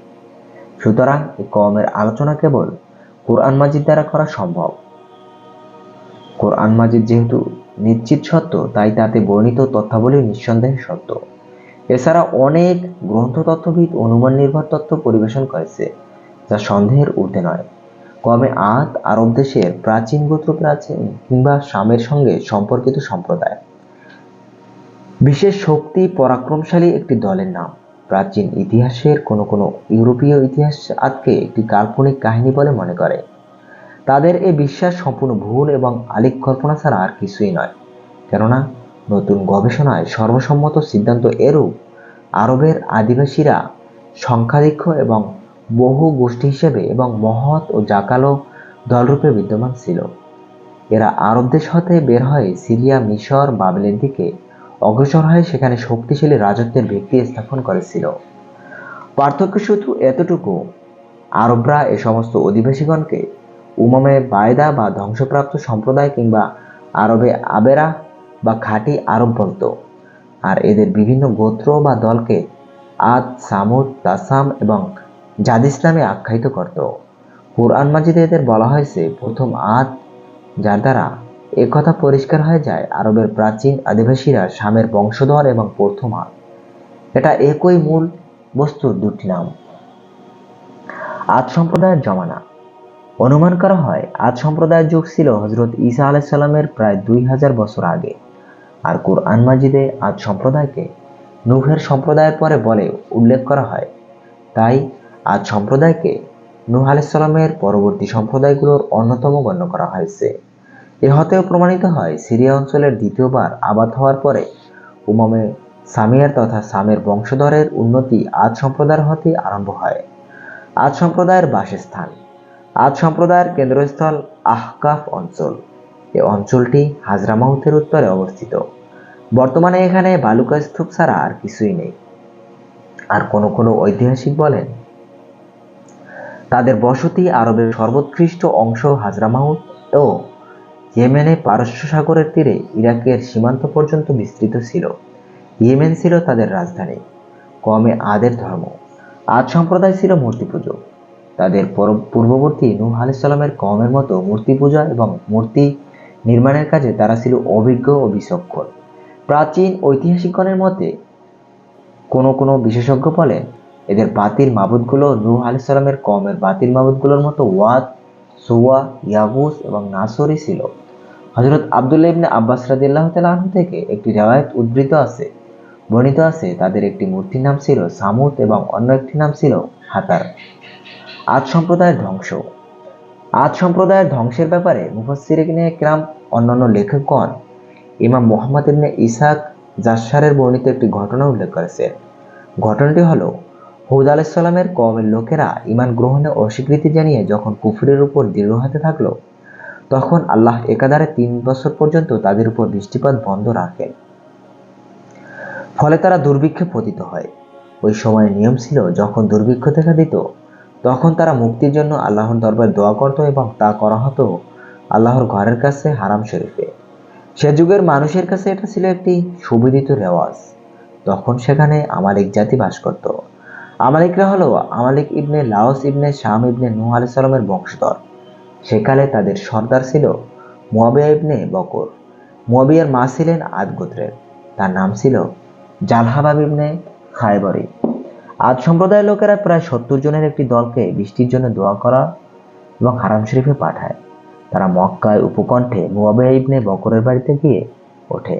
সুতরাং এই কওমের আলোচনা কেবল কোরআন মাজিদ দ্বারা করা সম্ভব। কোরআন মাজিদ যেহেতু নিশ্চিত সত্য, তাই তাতে বর্ণিত তথ্যাবলী নিঃসন্দেহে সত্য। এছাড়া অনেক গ্রন্থ তত্ত্ববিদ অনুমান নির্ভর তত্ত্ব পরিবেশন করেছে, যা সন্দেহের ঊর্ধ্বে নয়। কওমে আদ আরব দেশের প্রাচীন গোত্র, প্রাচীন কিংবা শামের সঙ্গে সম্পর্কিত সম্প্রদায়। বিশেষ শক্তি পরাক্রমশালী একটি দলের নাম। প্রাচীন ইতিহাসের কোনো ইউরোপীয় ইতিহাস আদকে একটি কাল্পনিক কাহিনী বলে মনে করে। তাদের এ বিশ্বাস সম্পূর্ণ ভুল এবং আলিক কল্পনা ছাড়া আর কিছুই নয়। কেননা নতুন গবেষণায় সর্বসম্মত সিদ্ধান্ত এরূপ, আরবের আদিবাসীরা সংখ্যাধিক্য এবং বহু গোষ্ঠী হিসেবে এবং মহৎ ও জাকালো দলরূপে বিদ্যমান ছিল। এরা আরব দেশ হতে বের হয়ে সিরিয়া, মিশর, বাবেলের দিকে অগ্রসর হয়ে সেখানে শক্তিশালী রাজত্বের ভিত্তি স্থাপন করেছিল। পার্থক্য শুধু এতটুকু, আরবরা এ সমস্ত অধিবাসীগণকে উমামে বায়দা বা ধ্বংসপ্রাপ্ত সম্প্রদায় কিংবা আরবে আবেরা বা খাঁটি আরব বলত, আর এদের বিভিন্ন গোত্র বা দলকে আদ, সামুদ, তাসাম এবং জাদিস নামে আখ্যায়িত করত। কুরআন মাজিদে এদের বলা হয়েছে প্রথম আদ, যার দ্বারা একথা পরিষ্কার হয়ে যায় আরবের প্রাচীন আদিবাসীরা শামের বংশধর এবং প্রথম আদ। এটা একই মূল বস্তুর দুটি নাম। আদ সম্প্রদায়ের জমানা। অনুমান করা হয় আদ সম্প্রদায়ের যুগ ছিল হযরত ঈসা আলাইহিস সালামের প্রায় 2000 বছর আগে। আর কুরআন মাজিদে আদ সম্প্রদায়কে নূহের সম্প্রদায়ের পরে বলে উল্লেখ করা হয়। তাই আদ সম্প্রদায়কে নূহ আলাইহিস সালামের পরবর্তী সম্প্রদায়গুলোর অন্যতম গণ্য করা হয়েছে। এ হতেও প্রমাণিত হয় সিরিয়া অঞ্চলের দ্বিতীয়বার আবাদ হওয়ার পরে উমামে সামিয়ার তথা সামের বংশধরের উন্নতি আদ সম্প্রদায়ের হতে আরম্ভ হয়। আদ সম্প্রদায়ের বাসস্থান। আদ সম্প্রদায়ের কেন্দ্রস্থল আহকাফ অঞ্চল। এই অঞ্চলটি হাজরামাউতের উত্তরে অবস্থিত। বর্তমানে এখানে বালুকা স্তূপ ছাড়া আর কিছুই নেই। আর কোনো ঐতিহাসিক বলেন তাদের বসতি আরবের সর্বোৎকৃষ্ট অংশ হাজরামাউত ও ইয়েমেনে পারস্য সাগরের তীরে ইরাকের সীমান্ত পর্যন্ত বিস্তৃত ছিল। ইয়েমেন ছিল তাদের রাজধানী। কওমে আদের ধর্ম। আদ সম্প্রদায় ছিল মূর্তি পূজক। তাদের পূর্ববর্তী নূহ আলাইহিস সালামের কওমের মতো মূর্তি পূজা এবং মূর্তি নির্মাণের কাজে তারা ছিল অভিজ্ঞ ও বিচক্ষণ। প্রাচীন ঐতিহাসিকগণের মতে কোনো বিশেষজ্ঞ বলেন এদের বাতিল মাবুদগুলো নূহ আলাইহিস সালামের কওমের বাতিল মাবুদগুলোর মতো ওয়াদ, সুওয়া, ইয়াগুস এবং নাসরি ছিল। হযরত আব্দুল্লাহ ইবনে আব্বাস রাদিয়াল্লাহু তাআলা আনহু থেকে একটি রিওয়ায়াত বর্ণিত আছে তাদের একটি মূর্তির নাম ছিল সামুদ এবং অন্য একটি নাম ছিল হাতার। আদ সম্প্রদায়ের ধ্বংস। আদ সম্প্রদায়ের ধ্বংসের ব্যাপারে মুফাসসিরিনে কিরাম অন্যান্য লেখকগণ ইমাম মুহাম্মদ ইবনে ইসহাক জাসসারের বর্ণিত একটি ঘটনা উল্লেখ করেছেন। ঘটনাটি হলো হুদ আলাইহিস সালামের কওমের লোকেরা ঈমান গ্রহণে অস্বীকৃতি জানিয়ে যখন কুফরের উপর দৃঢ় হতে থাকলো, তখন আল্লাহ একাধারে 3 বছর পর্যন্ত তাদের উপর বৃষ্টিপাত বন্ধ রাখেন। ফলে তারা দুর্ভিক্ষে পতিত হয়। ওই সময়ের নিয়ম ছিল যখন দুর্ভিক্ষ দেখা দিত তখন তারা মুক্তির জন্য আল্লাহর দরবারে দোয়া করত এবং তা করা হতো আল্লাহর ঘরের কাছে হারাম শরীফে। সে যুগের মানুষের কাছে এটা ছিল একটি সুবিদিত রেওয়াজ। তখন সেখানে আমালিক জাতি বাস করত। আমালিকরা হলো আমালিক ইবনে লাওস ইবনে শাম ইবনে নূহ আলাইহিস সালামের বংশধর। সেকালে তাদের সর্দার ছিল মুয়াবিয়া ইবনে বকর। মুয়াবিয়ার মা ছিলেন আদ গোত্রের। তার নাম ছিল জালহাবাব ইবনে খায়বরী। আদ সম্প্রদায়ের লোকেরা প্রায় 70 জনের একটি দলকে বৃষ্টির জন্য দোয়া করা এবং হারাম শরীফে পাঠায়। তারা মক্কায় উপকণ্ঠে মুয়াবিয়া ইবনে বকরের বাড়িতে গিয়ে ওঠে।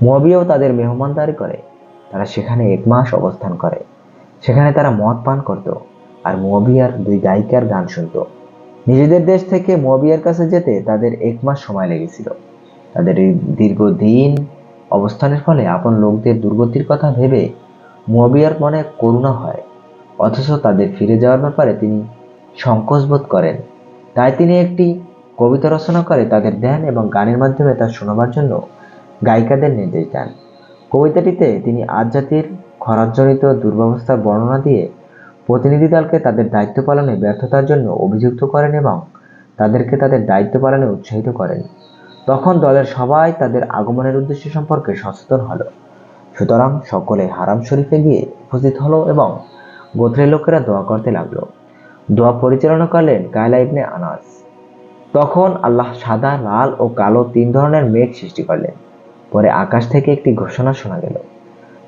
মুয়াবিয়াও তাদের মেহমানদারি করে। তারা সেখানে 1 মাস অবস্থান করে। সেখানে তারা মদ পান করত আর মুয়াবিয়ার 2 গায়িকার গান শুনত। নিজেদের দেশ থেকে মুয়াবিয়ার কাছে যেতে তাদের 1 মাস সময় লেগেছিল। তাদের এই দীর্ঘদিন অবস্থানের ফলে আপন লোকদের দুর্গতির কথা ভেবে মুয়াবিয়ার মনে করুণা হয়, অথচ তাদের ফিরে যাওয়ার ব্যাপারে তিনি সংকোচ বোধ করেন। তাই তিনি একটি কবিতা রচনা করে তাদের দেন এবং গানের মাধ্যমে তা শোনাবার জন্য গায়িকাদের নির্দেশ দেন। কবিতাটিতে তিনি আদ জাতির খরাজনিত দুর্ব্যবস্থার বর্ণনা দিয়ে প্রতিনিধি দলকে তাদের দায়িত্ব পালনে ব্যর্থতার জন্য অভিযুক্ত করেন এবং তাদেরকে তাদের দায়িত্ব পালনে উৎসাহিত করেন। তখন দলের সবাই তাদের আগমনের উদ্দেশ্য সম্পর্কে সচেতন হলো। সুতরাং সকলে হারাম শরীফে গিয়ে উপস্থিত হলো এবং গোত্রের লোকেরা দোয়া করতে লাগলো। দোয়া পরিচালনা করলেন কায়লা ইবনে আনাস। তখন আল্লাহ সাদা, লাল ও কালো 3 ধরনের মেঘ সৃষ্টি করলেন। পরে আকাশ থেকে একটি ঘোষণা শোনা গেল,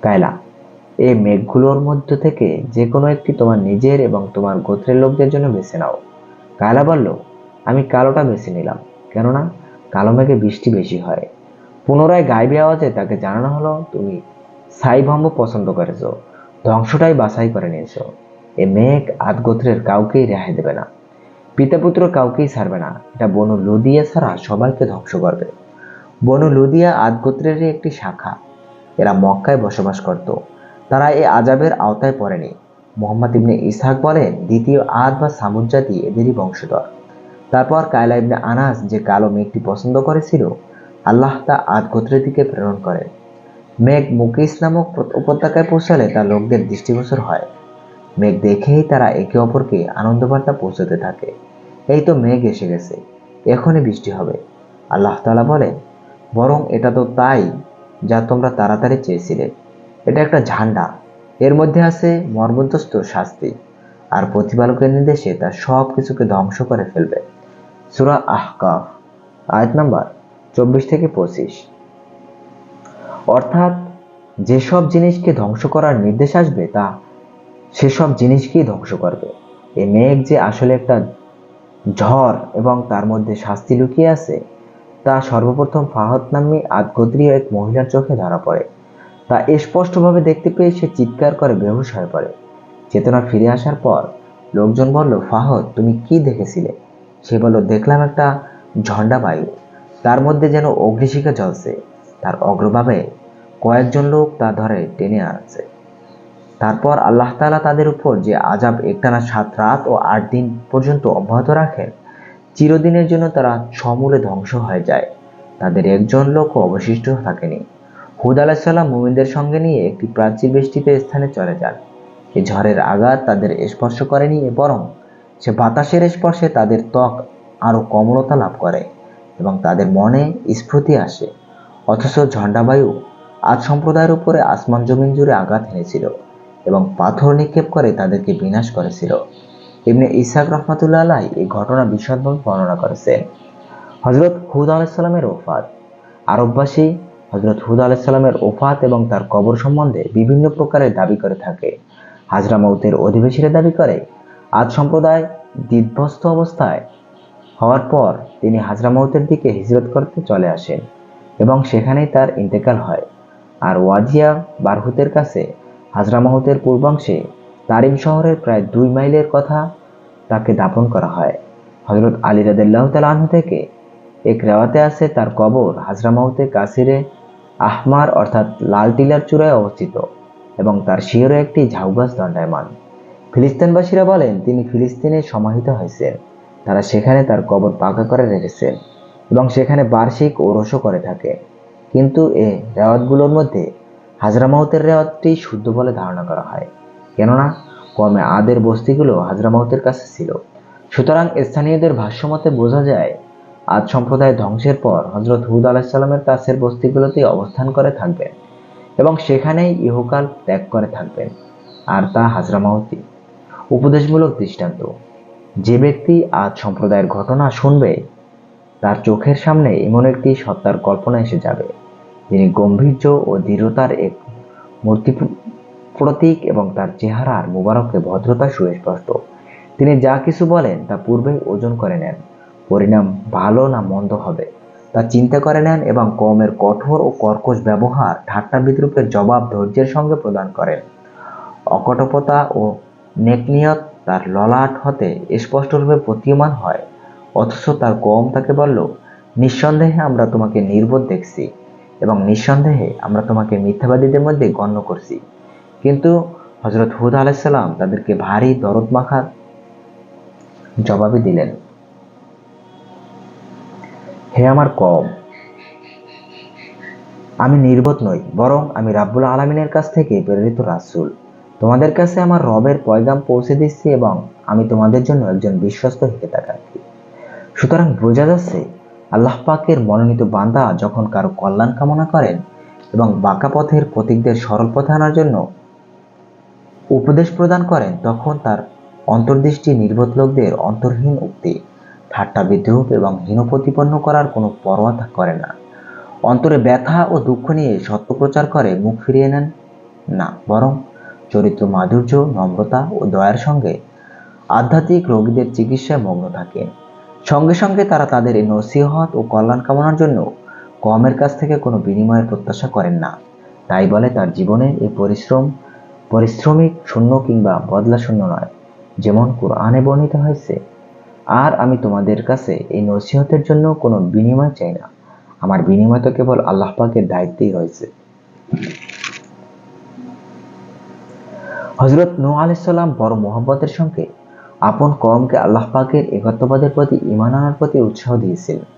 কায়লা, এই মেঘগুলোর মধ্য থেকে যে কোনো একটি তোমার নিজের এবং তোমার গোত্রের লোকদের জন্য বেছে নাও। কায়লা বলল, আমি কালোটা বেছে নিলাম, কেননা কালো মেঘে বৃষ্টি বেশি হয়। পুনরায় গাইবী আওয়াজে তাকে জানানো হলো, তুমি ছাইভম্ব পছন্দ করেছো, ধ্বংসটাই বাছাই করে নিয়েছো। এ মেঘ আদ গোত্রের কাউকেই রেহাই দেবে না, পিতা পুত্র কাউকেই ছাড়বে না। এটা বনু লুদিয়া ছাড়া সবাইকে ধ্বংস করবে। বনু লুদিয়া আদ গোত্রেরই একটি শাখা। এরা মক্কায় বসবাস করত। তারা এই আযাবের আওতায় পড়েনি। মুহাম্মদ ইবনে ইসহাক বলেন, দ্বিতীয় আদ বা সামুদ জাতি এদেরই বংশধর। তারপর কায়লা ইবনে আনাস যে কালো মেঘটি পছন্দ করেছিল, আল্লাহ তা আদ গোত্রের দিকে প্রেরণ করেন। মেঘ মুকিস নামক উপত্যকায় পৌঁছালে তা লোকদের দৃষ্টিগোচর হয়। মেঘ দেখেই তারা একে অপরকে আনন্দবার্তা পৌঁছাতে থাকে, এই তো মেঘ এসে গেছে, এখনই বৃষ্টি হবে। আল্লাহ তাআলা বলেন, বরং এটা তো তাই যা তোমরা তাড়াতাড়ি চেয়েছিলে। এটা একটা ঝান্ডা, এর মধ্যে আছে মর্মন্তস্থ শাস্তি, আর প্রতিপালকের নির্দেশে তা সব কিছুকে ধ্বংস করে ফেলবে। সূরা আহকাফ, আয়াত নাম্বার 24 থেকে 25। অর্থাৎ যেসব জিনিসকে ধ্বংস করার নির্দেশ আসবে তা সেসব জিনিসকেই ধ্বংস করবে। এই মেঘ যে আসলে একটা ঝড় এবং তার মধ্যে শাস্তি লুকিয়ে আছে, তা সর্বপ্রথম ফাহদ নাম্নী আদগোত্রীয় এক মহিলার চোখে ধরা পড়ে। তা স্পষ্টভাবে দেখতে পেয়ে সে চিৎকার করে বেহুশ হয়ে পড়ে। চেতনা ফিরে আসার পর লোকজন বলল, ফাহদ, তুমি কি দেখেছিলে? সে বলল, দেখলাম একটা ঝন্ডা বায়ু, তার মধ্যে যেন অগ্নিশিখা জ্বলছে, তার অগ্রভাগে কয়েকজন লোক তা ধরে টেনে আনছে। তারপর আল্লাহ তাআলা তাদের উপর যে আযাব একটানা 7 রাত ও 8 দিন পর্যন্ত অব্যাহত রাখেন, চিরদিনের জন্য তারা সমূলে ধ্বংস হয়ে যায়। তাদের একজন লোকও অবশিষ্ট থাকেনি। হুদ আলাইহিস সালাম মুমিনদের সঙ্গে নিয়ে একটি প্রাচীর বেষ্টিত স্থানে চলে যান। এই ঝড়ের আঘাত তাদের স্পর্শ করেনি, বরং সে বাতাসের স্পর্শে তাদের ত্বক আরো কোমলতা লাভ করে এবং তাদের মনে স্ফূর্তি আসে। অথচ ঝন্ডাবায়ু আদ সম্প্রদায়ের উপরে আসমান জমিন জুড়ে আঘাত এনেছিল এবং পাথর নিক্ষেপ করে তাদেরকে বিনাশ করেছিল। ইবনে ইসহাক রহমাতুল্লাহ আলাইহি এই ঘটনা বিশদভাবে বর্ণনা করেছেন। হযরত হুদ আলাইহিস সালামের ওফাত। আরববাসী হযরত হুদ আলাইহিস সালামের ওফাত এবং তার কবর সম্বন্ধে বিভিন্ন প্রকারের দাবি করে থাকে। হাজরামাউতের অধিবাসীরা দাবি করে, আদ সম্প্রদায় বিধ্বস্ত অবস্থায় হওয়ার পর তিনি হাজরামাউতের দিকে হিজরত করতে চলে আসেন এবং সেখানেই তার ইন্তেকাল হয়। আর ওয়াজিয়া বারহুতের কাছে হাজরামাউতের পূর্বাংশে তারিম শহরের প্রায় 2 মাইলের কথা তাকে দাফন করা হয়। হযরত আলী রাদিয়াল্লাহু তাআলা আনহু থেকে এক রেওয়াতে আছে তার কবর হাজরামাউতে কাসিরে আহমার অর্থাৎ লাল টিলার চূড়ায় অবস্থিত এবং তার শিয়রে একটি ঝাউগাছ দণ্ডায়মান। ফিলিস্তিনবাসীরা বলেন তিনি ফিলিস্তিনে সমাহিত হয়েছেন। তারা সেখানে তার কবর পাকা করে রেখেছেন এবং সেখানে বার্ষিক ওরসও করে থাকে। কিন্তু এ রেওয়াতগুলোর মধ্যে হাজরামাউতের রেওয়াতটি শুদ্ধ বলে ধারণা করা হয়, কেননা কমে আদের বস্তিগুলো হাজরামাউতের কাছে ছিল। সুতরাং স্থানীয়দের ভাষ্যমতে বোঝা যায়, আদ সম্প্রদায় ধ্বংসের পর হযরত হুদ আলাইহিস সালামের কাছের বস্তিগুলোতেই অবস্থান করে থাকবেন এবং সেখানেই ইহকাল ত্যাগ করে থাকবেন, আর তা হাজরামাউতি। উপদেশমূলক দৃষ্টান্ত, যে ব্যক্তি আদ সম্প্রদায়ের ঘটনা শুনবে, তার চোখের সামনে এমন একটি সত্তার কল্পনা এসে যাবে, যিনি গম্ভীর্য ও দৃঢ়তার এক মূর্তি প্রতীক এবং তার চেহারার মুবারকে ভদ্রতা সুস্পষ্ট। তিনি যা কিছু বলেন তা পূর্বেই ওজন করে নেন, পরিণাম ভালো না মন্দ হবে তা চিন্তা করে নেন এবং কওমের কঠোর ও কর্কশ ব্যবহার, ঠাট্টা বিদ্রূপের জবাব ধৈর্যের সঙ্গে প্রদান করেন। অকপটতা ও নেকনিয়ত তার ললাট হতে স্পষ্টরূপে প্রতীয়মান হয়। অথচ তার কওম তাকে বলল, নিঃসন্দেহে আমরা তোমাকে নির্বোধ দেখছি এবং নিঃসন্দেহে আমরা তোমাকে মিথ্যাবাদীদের মধ্যে গণ্য করছি। কিন্তু হযরত হুদ আলাইহিস সালাম তাদেরকে ভারী দরদ মাখা জবাবে দিলেন, হে আমার কওম, আমি নির্বোধ নই, বরং আমি রাব্বুল আলামিনের কাছ থেকে প্রেরিত রাসূল। তোমাদের কাছে আমার রবের পয়গাম পৌঁছে দিচ্ছি এবং আমি তোমাদের জন্য একজন বিশ্বস্ত হিতেধারী। সুতরাং বোঝা যাচ্ছে, আল্লাহ পাকের মনোনীত বান্দা যখন কারো কল্যাণ কামনা করেন এবং বাঁকা পথের পথিকদের সরল পথে আনার জন্য উপদেশ প্রদান করেন, তখন তার অন্তর্দৃষ্টি নির্বোধ লোকদের অন্তরহীন উক্তি, ঠাট্টা বিদ্রুপ এবং হীন প্রতিপন্ন করার কোনো পরোয়া করে না। অন্তরে ব্যথা ও দুঃখ নিয়ে সত্য প্রচার করে মুখ ফিরিয়ে নেন না, বরং চরিত্র মাধুর্য, নম্রতা ও দয়ার সঙ্গে আধ্যাত্মিক রোগীদের চিকিৎসায় মগ্ন থাকেন। সঙ্গে সঙ্গে তারা তাদের এই নসিহত ও কল্যাণ কামনার জন্য কওমের কাছ থেকে কোনো বিনিময়ের প্রত্যাশা করেন না। তাই বলে তার জীবনে এই পারিশ্রমিক শূন্য কিংবা বদলা শূন্য নয়, যেমন কুরআনে বর্ণিত হয়েছে। আর আমি তোমাদের কাছে এই নসিহতের জন্য কোনো বিনিময় চাই না, আমার বিনিময় তো কেবল আল্লাহ পাকের দায়িত্বেই রয়েছে। হযরত নূহ আলাইহিস সালাম বড় মহব্বতের সঙ্গে আপন কওমকে আল্লাহ পাকের একত্ববাদের প্রতি ঈমান আনার প্রতি উৎসাহ দিয়েছিলেন।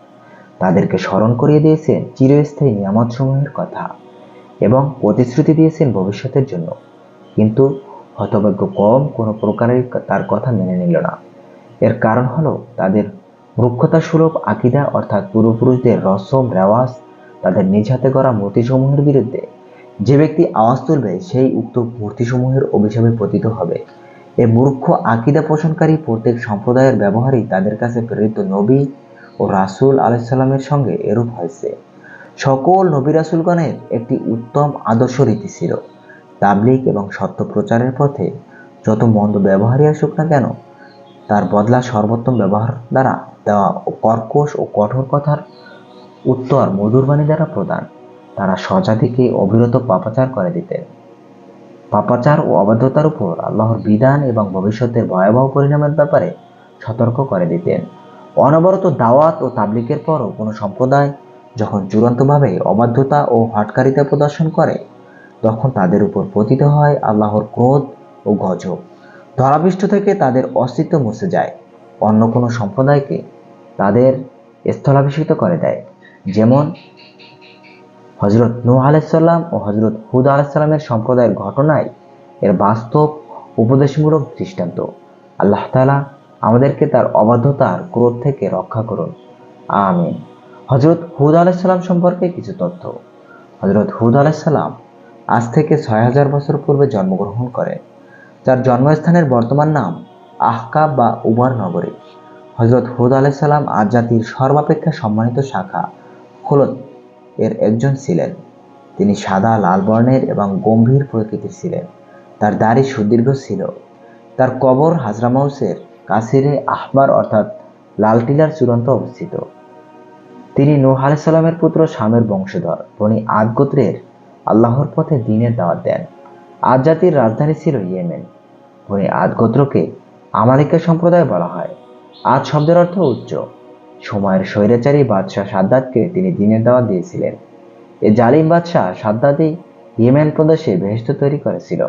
তাদেরকে স্মরণ করিয়ে দিয়েছেন চিরস্থায়ী নিয়ামতসমূহের কথা এবং প্রতিশ্রুতি দিয়েছেন ভবিষ্যতের জন্য। কিন্তু হতভাগ্য কওম কোনো প্রকারেই তার কথা মেনে নিল না। এর কারণ হলো তাদের মূর্খতা সুলভ আকীদা, অর্থাৎ পূর্বপুরুষদের রসম রেওয়াজ, তাদের নিজ হাতে গড়া মূর্তিসমূহের বিরুদ্ধে যে ব্যক্তি আওয়াজ তুলবে সেই উক্ত মূর্তিসমূহের অভিশাপে পতিত হবে। এই মূর্খ আকীদা পোষণকারী প্রত্যেক সম্প্রদায়ের ব্যবহারই তাদের কাছে প্রেরিত নবী ও রাসূল আলাইহিস সালামের সঙ্গে এরূপ হয়েছে। সকল নবী রাসূলগণের একটি উত্তম আদর্শ রীতি ছিল, তাবলীগ এবং সত্য প্রচারের পথে যত মন্দ ব্যবহারই আসুক না কেন, তার বদলা সর্বোত্তম ব্যবহার দ্বারা দেওয়া ও কর্কশ ও কঠোর কথার উত্তর মধুর বাণী দ্বারা প্রদান। তারা স্বজাতিকে অবিরত পাপাচার করে দিতেন। পাপাচার ও অবাধ্যতার উপর আল্লাহর বিধান এবং ভবিষ্যতের ভয়াবহ পরিণামের ব্যাপারে সতর্ক করে দিতেন। অনবরত দাওয়াত ও তাবলীগের পরও কোনো সম্প্রদায় যখন চূড়ান্তভাবে অবাধ্যতা ও হঠকারিতা প্রদর্শন করে, তখন তাদের উপর পতিত হয় আল্লাহর ক্রোধ ও গজব। ধরাপৃষ্ঠ থেকে তাদের অস্তিত্ব মুছে যায়, অন্য কোনো সম্প্রদায়কে তাদের স্থলাভিষিক্ত করে দেয়। যেমন হযরত নূহ আলাইহিস সালাম ও হযরত হুদ আলাইহিস সালামের সম্প্রদায়ের ঘটনায় এর বাস্তব উপদেশমূলক দৃষ্টান্ত। আল্লাহ তাআলা আমাদেরকে তার অবাধ্যতার ক্রোধ থেকে রক্ষা করুন, আমিন। হযরত হুদ আলাইহিস সালাম সম্পর্কে কিছু তথ্য। হযরত হুদ আলাইহিস সালাম আজ থেকে ৬০০০ বছর পূর্বে জন্মগ্রহণ করেন, যার জন্মস্থানের বর্তমান নাম আহকাব বা উবার নগরী। হযরত হুদ আলাইহিস সালাম আদ জাতির সর্বাপেক্ষা সম্মানিত শাখা খোলদ এর একজন ছিলেন। তিনি সাদা লাল বর্ণের এবং গম্ভীর প্রকৃতির ছিলেন। তার দাড়ি সুদীর্ঘ ছিল। তার কবর হাজরামাউসের কাসিরে আহমার অর্থাৎ লাল টিলার চূড়ান্ত অবস্থিত। তিনি নূহ আলাইহিস সালামের পুত্র শামের বংশধর। বনি আদ গোত্রের আল্লাহর পথে দ্বীনের দাওয়াত দেন। আদ জাতির রাজধানী ছিল ইয়েমেন। বনি আদ গোত্রকে আমালিকা সম্প্রদায় বলা হয়। আদ শব্দের অর্থ উচ্চ। সময়ের স্বৈরাচারী বাদশাহ সাদ্দাতকে তিনি দ্বীনের দাওয়াত দিয়েছিলেন। এই জালিম বাদশাহ সাদ্দাতই ইয়েমেন প্রদেশে বেহেশত তৈরি করেছিল।